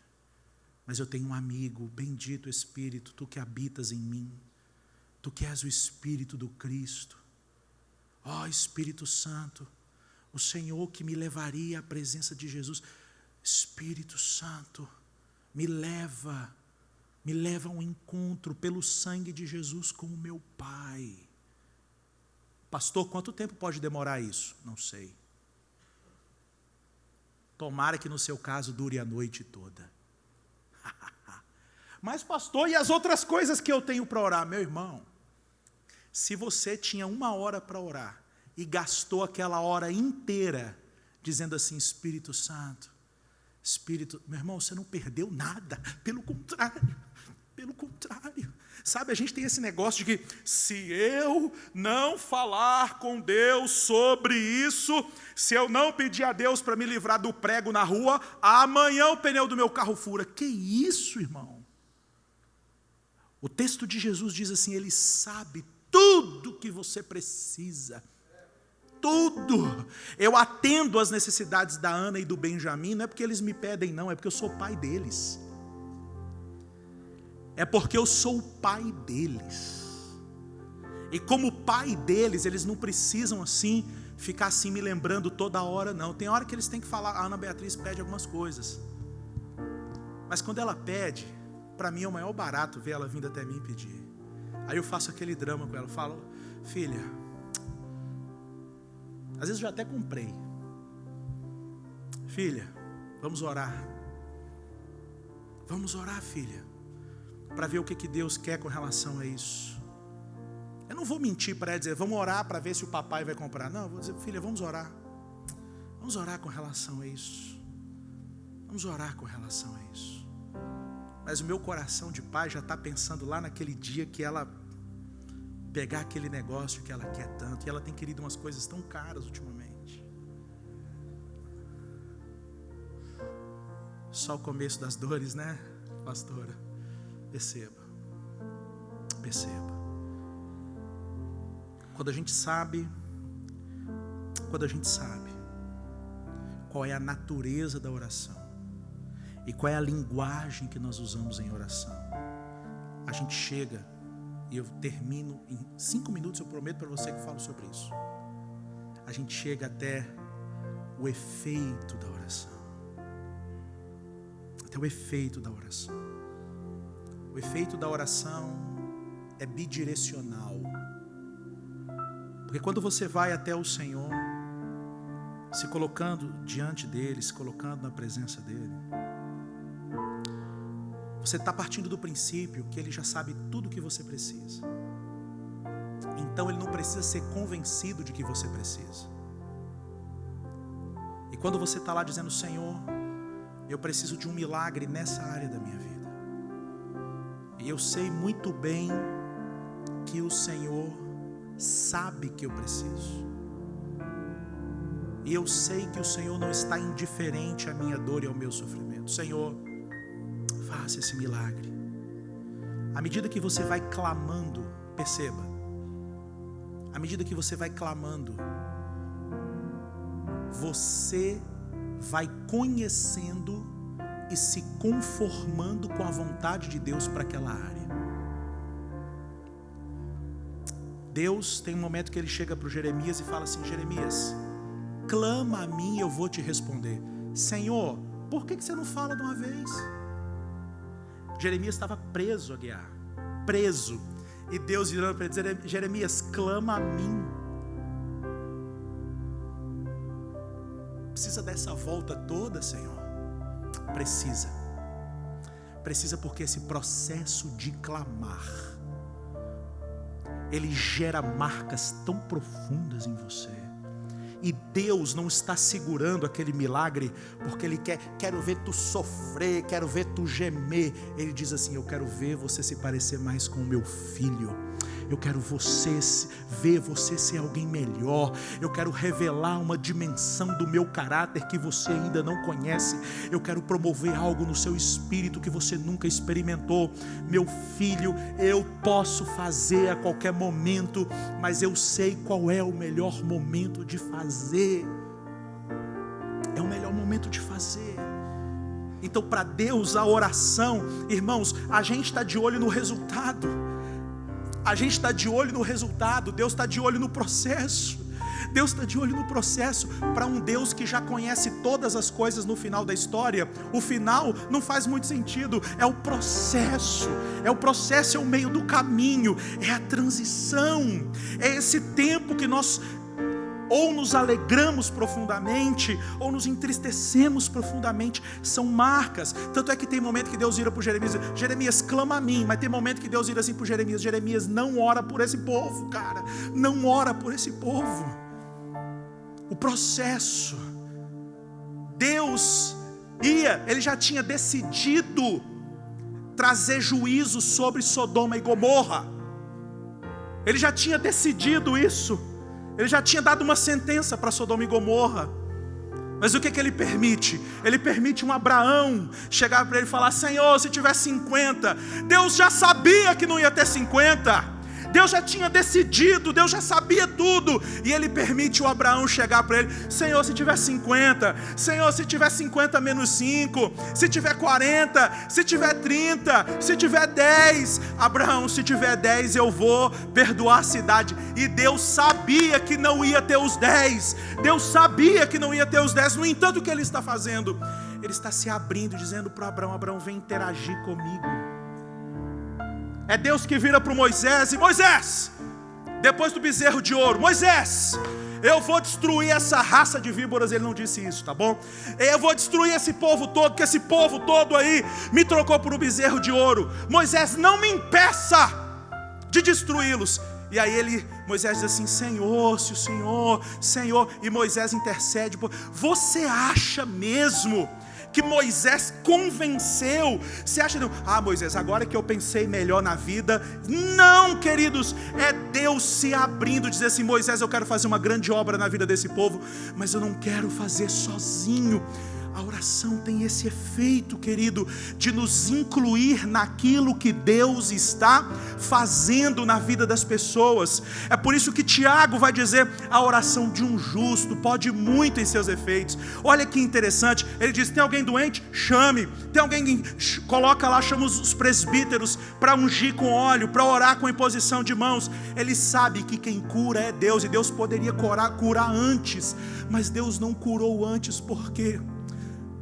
Mas eu tenho um amigo, bendito Espírito, tu que habitas em mim, tu que és o Espírito do Cristo. Ó Espírito Santo, o Senhor que me levaria à presença de Jesus. Espírito Santo, me leva a um encontro pelo sangue de Jesus com o meu Pai. Pastor, quanto tempo pode demorar isso? Não sei. Tomara que no seu caso dure a noite toda. Mas pastor, e as outras coisas que eu tenho para orar? Meu irmão, se você tinha 1 hora para orar e gastou aquela hora inteira dizendo assim: Espírito Santo, Espírito, meu irmão, você não perdeu nada, pelo contrário. Sabe, a gente tem esse negócio de que se eu não falar com Deus sobre isso, se eu não pedir a Deus para me livrar do prego na rua, amanhã o pneu do meu carro fura. Que isso, irmão? O texto de Jesus diz assim: Ele sabe tudo que você precisa. Tudo. Eu atendo às necessidades da Ana e do Benjamim, não é porque eles me pedem não, é porque eu sou pai deles. É porque eu sou o pai deles. E como pai deles, eles não precisam assim, ficar assim me lembrando toda hora não. Tem hora que eles têm que falar, a Ana Beatriz pede algumas coisas. Mas quando ela pede, para mim é o maior barato ver ela vindo até mim pedir. Aí eu faço aquele drama com ela, eu falo: filha, às vezes eu já até comprei. Filha, vamos orar. Vamos orar, filha, para ver o que Deus quer com relação a isso. Eu não vou mentir para ela dizer: vamos orar para ver se o papai vai comprar. Não, eu vou dizer: filha, vamos orar. Vamos orar com relação a isso. Vamos orar com relação a isso. Mas o meu coração de pai já está pensando lá naquele dia que ela pegar aquele negócio que ela quer tanto. E ela tem querido umas coisas tão caras ultimamente. Só o começo das dores, né, pastora? Perceba. Quando a gente sabe qual é a natureza da oração e qual é a linguagem que nós usamos em oração, a gente chega, e eu termino em 5 minutos, eu prometo para você que eu falo sobre isso. A gente chega até o efeito da oração. Até o efeito da oração. O efeito da oração é bidirecional. Porque quando você vai até o Senhor, se colocando diante dEle, se colocando na presença dEle, Você está partindo do princípio que Ele já sabe tudo o que você precisa. Então Ele não precisa ser convencido de que você precisa. E quando você está lá dizendo: Senhor, eu preciso de um milagre nessa área da minha vida, e eu sei muito bem que o Senhor sabe que eu preciso, e eu sei que o Senhor não está indiferente à minha dor e ao meu sofrimento. Senhor, faça esse milagre. À medida que você vai clamando, perceba, à medida que você vai clamando, você vai conhecendo e se conformando com a vontade de Deus para aquela área. Deus tem um momento que Ele chega para o Jeremias e fala assim: Jeremias, clama a mim e eu vou te responder. Senhor, por que você não fala de uma vez? Jeremias estava preso a Guiar, preso. E Deus virando para ele dizer: Jeremias, clama a mim. Precisa dessa volta toda, Senhor? Precisa. Precisa, porque esse processo de clamar, ele gera marcas tão profundas em você. E Deus não está segurando aquele milagre porque Ele quero ver tu sofrer, quero ver tu gemer. Ele diz assim: eu quero ver você se parecer mais com o meu filho. Eu quero ver você ser alguém melhor. Eu quero revelar uma dimensão do meu caráter que você ainda não conhece. Eu quero promover algo no seu espírito que você nunca experimentou. Meu filho, eu posso fazer a qualquer momento, mas eu sei qual é o melhor momento de fazer. É o melhor momento de fazer. Então, para Deus, a oração, irmãos, a gente está de olho no resultado. A gente está de olho no resultado. Deus está de olho no processo. Deus está de olho no processo. Para um Deus que já conhece todas as coisas no final da história, o final não faz muito sentido. É o processo. É o processo, é o meio do caminho. É a transição. É esse tempo que nós ou nos alegramos profundamente, ou nos entristecemos profundamente. São marcas. Tanto é que tem momento que Deus vira para o Jeremias: Jeremias, clama a mim. Mas tem momento que Deus vira assim para o Jeremias: Jeremias, não ora por esse povo, cara. Não ora por esse povo. O processo. Deus Ele já tinha decidido trazer juízo sobre Sodoma e Gomorra. Ele já tinha decidido isso. Ele já tinha dado uma sentença para Sodoma e Gomorra. Mas o que Ele permite? Ele permite um Abraão chegar para ele e falar: Senhor, se tiver 50. Deus já sabia que não ia ter 50. Deus já tinha decidido, Deus já sabia tudo. E Ele permite o Abraão chegar para ele: Senhor, se tiver 50. Senhor, se tiver 50 menos 5. Se tiver 40. Se tiver 30. Se tiver 10. Abraão, se tiver 10 eu vou perdoar a cidade. E Deus sabia que não ia ter os 10. Deus sabia que não ia ter os 10. No entanto, o que Ele está fazendo? Ele está se abrindo, dizendo para Abraão: Abraão, vem interagir comigo. É Deus que vira para o Moisés: e Moisés, depois do bezerro de ouro, Moisés, eu vou destruir essa raça de víboras. Ele não disse isso, tá bom? Eu vou destruir esse povo todo, que esse povo todo aí me trocou por um bezerro de ouro. Moisés, não me impeça de destruí-los. E aí Moisés diz assim: Senhor, se o Senhor, e Moisés intercede. Você acha mesmo que Moisés convenceu? Você acha, Moisés, agora que eu pensei melhor na vida? Não, queridos, é Deus se abrindo, dizer assim: Moisés, eu quero fazer uma grande obra na vida desse povo, mas eu não quero fazer sozinho. A oração tem esse efeito, querido, de nos incluir naquilo que Deus está fazendo na vida das pessoas. É por isso que Tiago vai dizer: a oração de um justo pode muito em seus efeitos. Olha que interessante, ele diz: tem alguém doente? Chame. Tem alguém, coloca lá, chama os presbíteros para ungir com óleo, para orar com imposição de mãos. Ele sabe que quem cura é Deus, e Deus poderia curar antes, mas Deus não curou antes. Por quê?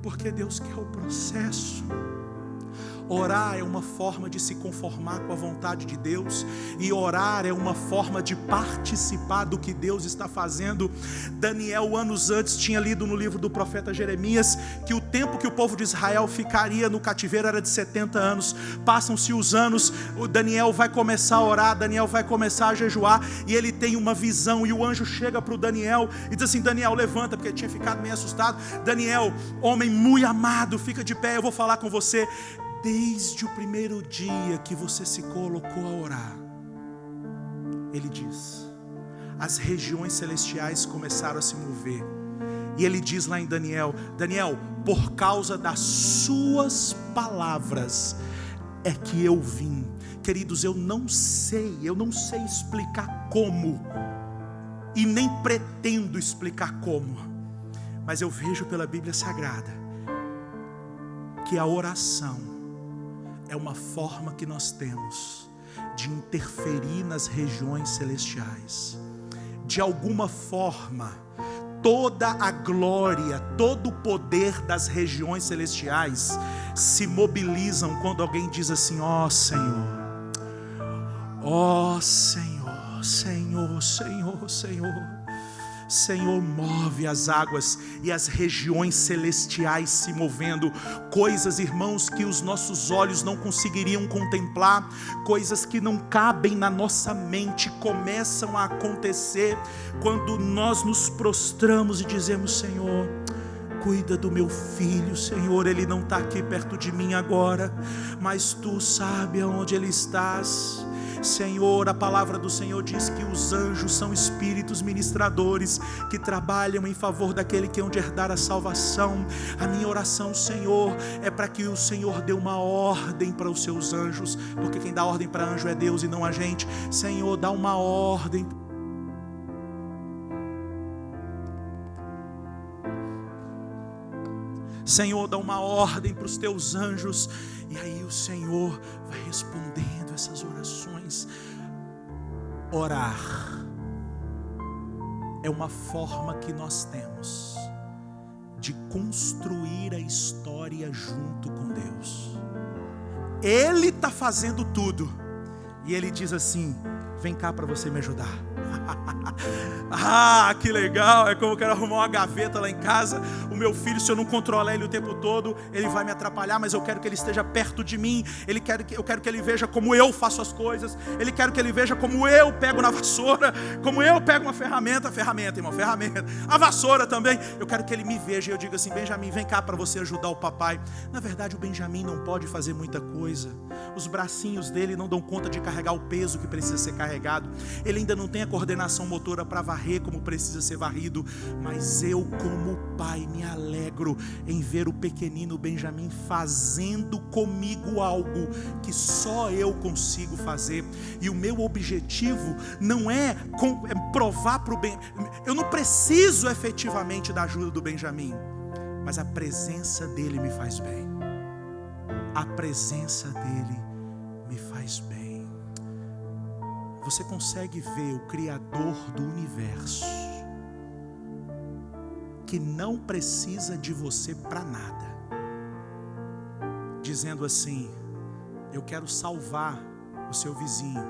Porque Deus quer o processo. Orar é uma forma de se conformar com a vontade de Deus, e orar é uma forma de participar do que Deus está fazendo. Daniel, anos antes, tinha lido no livro do profeta Jeremias que o tempo que o povo de Israel ficaria no cativeiro era de 70 anos. Passam-se os anos, o Daniel vai começar a orar, Daniel vai começar a jejuar, e ele tem uma visão, e o anjo chega para o Daniel e diz assim: Daniel, levanta, porque ele tinha ficado meio assustado. Daniel, homem muito amado, fica de pé, eu vou falar com você. Desde o primeiro dia que você se colocou a orar, ele diz, as regiões celestiais começaram a se mover. E ele diz lá em Daniel: Daniel, por causa das suas palavras é que eu vim. Queridos, eu não sei explicar como, e nem pretendo explicar como, mas eu vejo pela Bíblia Sagrada que a oração é uma forma que nós temos de interferir nas regiões celestiais. De alguma forma, toda a glória, todo o poder das regiões celestiais se mobilizam quando alguém diz assim: ó Senhor, ó Senhor, Senhor, Senhor, Senhor. Senhor, move as águas e as regiões celestiais se movendo. Coisas, irmãos, que os nossos olhos não conseguiriam contemplar, coisas que não cabem na nossa mente, começam a acontecer quando nós nos prostramos e dizemos: Senhor, cuida do meu filho, Senhor, ele não está aqui perto de mim agora, mas Tu sabe aonde ele está. Senhor, a palavra do Senhor diz que os anjos são espíritos ministradores que trabalham em favor daquele que hão de herdar a salvação. A minha oração, Senhor, é para que o Senhor dê uma ordem para os seus anjos, porque quem dá ordem para anjo é Deus e não a gente. Senhor, dá uma ordem. Senhor, dá uma ordem para os teus anjos, e aí o Senhor vai respondendo essas orações. Orar é uma forma que nós temos de construir a história junto com Deus. Ele está fazendo tudo, e Ele diz assim: vem cá para você me ajudar. Ah, que legal. É como eu quero arrumar uma gaveta lá em casa. O meu filho, se eu não controlar ele o tempo todo, ele vai me atrapalhar, mas eu quero que ele esteja perto de mim. Eu quero que ele veja como eu faço as coisas. Ele quer que ele veja como eu pego na vassoura, como eu pego uma ferramenta, irmão, ferramenta, a vassoura também. Eu quero que ele me veja e eu digo assim: Benjamin, vem cá para você ajudar o papai. Na verdade, o Benjamin não pode fazer muita coisa. Os bracinhos dele não dão conta de carregar o peso que precisa ser carregado. Ele ainda não tem a coordenação motora para varrer como precisa ser varrido, mas eu, como pai, me alegro em ver o pequenino Benjamin fazendo comigo algo que só eu consigo fazer. E o meu objetivo não é provar para o Benjamin, eu não preciso efetivamente da ajuda do Benjamin, mas a presença dele me faz bem. A presença dele me faz bem. Você consegue ver o Criador do universo, que não precisa de você para nada, dizendo assim: eu quero salvar o seu vizinho.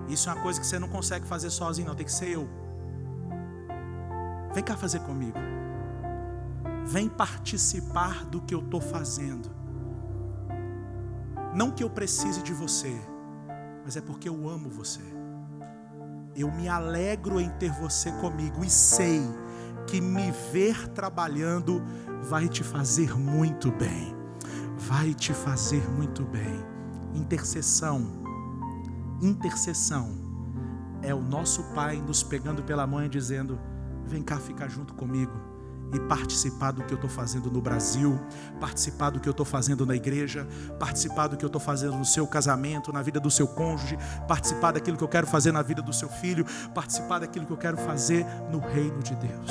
Isso é uma coisa que você não consegue fazer sozinho, não, tem que ser eu. Vem cá fazer comigo. Vem participar do que eu estou fazendo. Não que eu precise de você, mas é porque eu amo você. Eu me alegro em ter você comigo e sei que me ver trabalhando vai te fazer muito bem. Vai te fazer muito bem. Intercessão é o nosso Pai nos pegando pela mão e dizendo: vem cá ficar junto comigo e participar do que eu estou fazendo no Brasil, participar do que eu estou fazendo na igreja, participar do que eu estou fazendo no seu casamento, na vida do seu cônjuge, participar daquilo que eu quero fazer na vida do seu filho, participar daquilo que eu quero fazer no reino de Deus.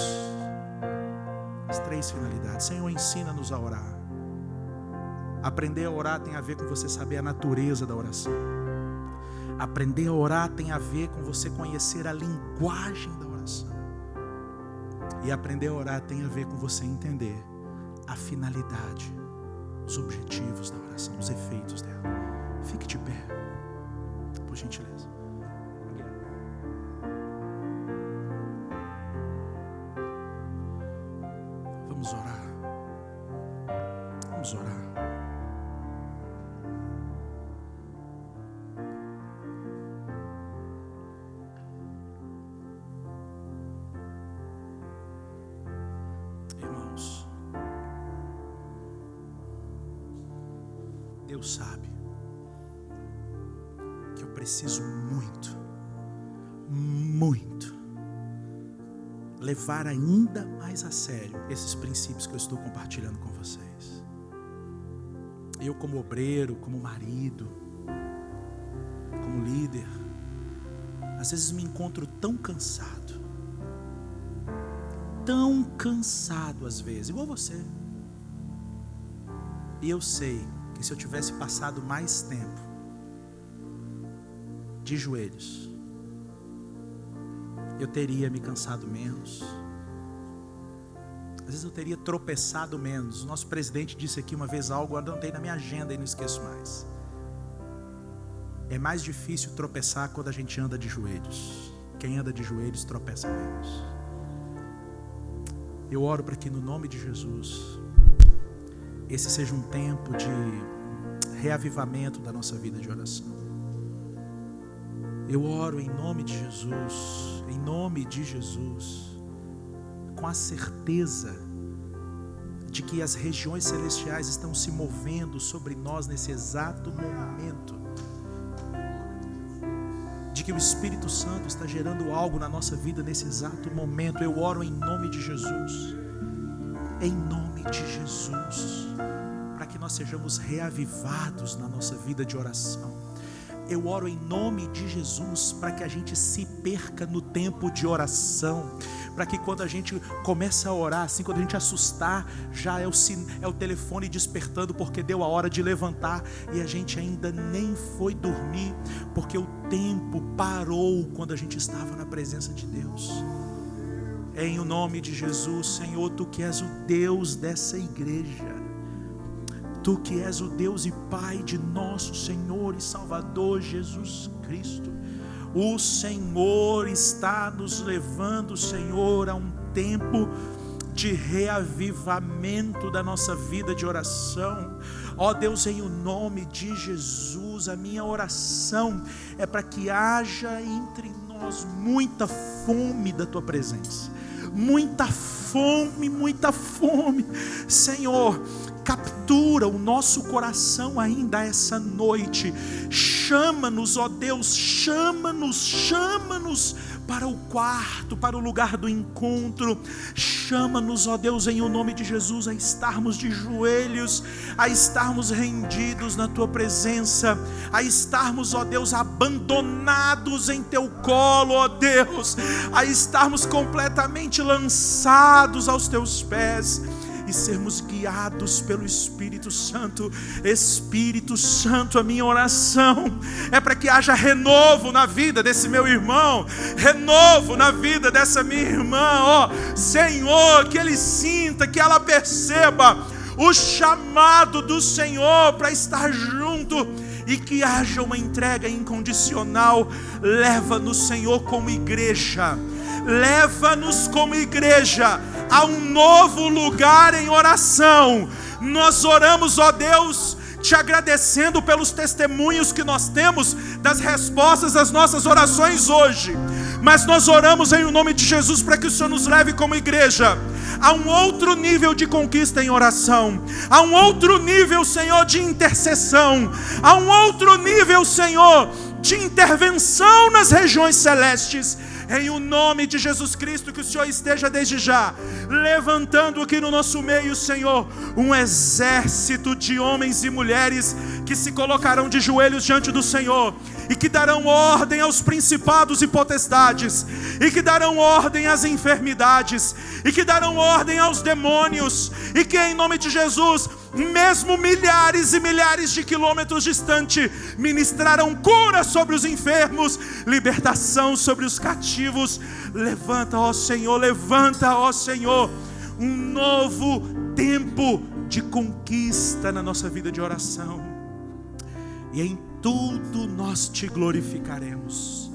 As 3 finalidades. Senhor, ensina-nos a orar. Aprender a orar tem a ver com você saber a natureza da oração. Aprender a orar tem a ver com você conhecer a linguagem da oração. E aprender a orar tem a ver com você entender a finalidade, os objetivos da oração, os efeitos dela. Fique de pé, por gentileza. Vamos orar. Deus sabe que eu preciso muito, muito levar ainda mais a sério esses princípios que eu estou compartilhando com vocês. Eu, como obreiro, como marido, como líder, às vezes me encontro tão cansado às vezes, igual você. E eu sei que se eu tivesse passado mais tempo de joelhos, eu teria me cansado menos. Às vezes eu teria tropeçado menos. O nosso presidente disse aqui uma vez algo, agora não tem na minha agenda e não esqueço mais. É mais difícil tropeçar quando a gente anda de joelhos. Quem anda de joelhos tropeça menos. Eu oro para que no nome de Jesus esse seja um tempo de reavivamento da nossa vida de oração. Eu oro em nome de Jesus, com a certeza de que as regiões celestiais estão se movendo sobre nós nesse exato momento, de que o Espírito Santo está gerando algo na nossa vida nesse exato momento. Eu oro em nome de Jesus, para que nós sejamos reavivados na nossa vida de oração. Eu oro em nome de Jesus para que a gente se perca no tempo de oração, para que quando a gente começa a orar, assim, quando a gente assustar, já é o telefone despertando porque deu a hora de levantar e a gente ainda nem foi dormir, porque o tempo parou quando a gente estava na presença de Deus. Em o nome de Jesus, Senhor, Tu que és o Deus dessa igreja, Tu que és o Deus e Pai de nosso Senhor e Salvador Jesus Cristo, o Senhor está nos levando, Senhor, a um tempo de reavivamento da nossa vida de oração. Ó Deus, em o nome de Jesus, a minha oração é para que haja entre nós muita fome da Tua presença, muita fome, Senhor. Captura o nosso coração ainda essa noite. Chama-nos, ó Deus, chama-nos para o quarto, para o lugar do encontro. Chama-nos, ó Deus, em o nome de Jesus, a estarmos de joelhos, a estarmos rendidos na Tua presença, a estarmos, ó Deus, abandonados em Teu colo, ó Deus, a estarmos completamente lançados aos Teus pés e sermos guiados pelo Espírito Santo. Espírito Santo, a minha oração é para que haja renovo na vida desse meu irmão, renovo na vida dessa minha irmã, ó Senhor, que ele sinta, que ela perceba o chamado do Senhor para estar junto e que haja uma entrega incondicional. Leva-nos, Senhor, como igreja, leva-nos como igreja a um novo lugar em oração. Nós oramos, ó Deus, te agradecendo pelos testemunhos que nós temos das respostas às nossas orações hoje, mas nós oramos em nome de Jesus para que o Senhor nos leve como igreja a um outro nível de conquista em oração, a um outro nível, Senhor, de intercessão, a um outro nível, Senhor, de intervenção nas regiões celestes. Em o nome de Jesus Cristo, que o Senhor esteja desde já levantando aqui no nosso meio, Senhor, um exército de homens e mulheres que se colocarão de joelhos diante do Senhor e que darão ordem aos principados e potestades, e que darão ordem às enfermidades, e que darão ordem aos demônios, e que em nome de Jesus, mesmo milhares e milhares de quilômetros distante, ministrarão cura sobre os enfermos, libertação sobre os cativos. Levanta, ó Senhor, um novo tempo de conquista na nossa vida de oração, e em tudo nós te glorificaremos.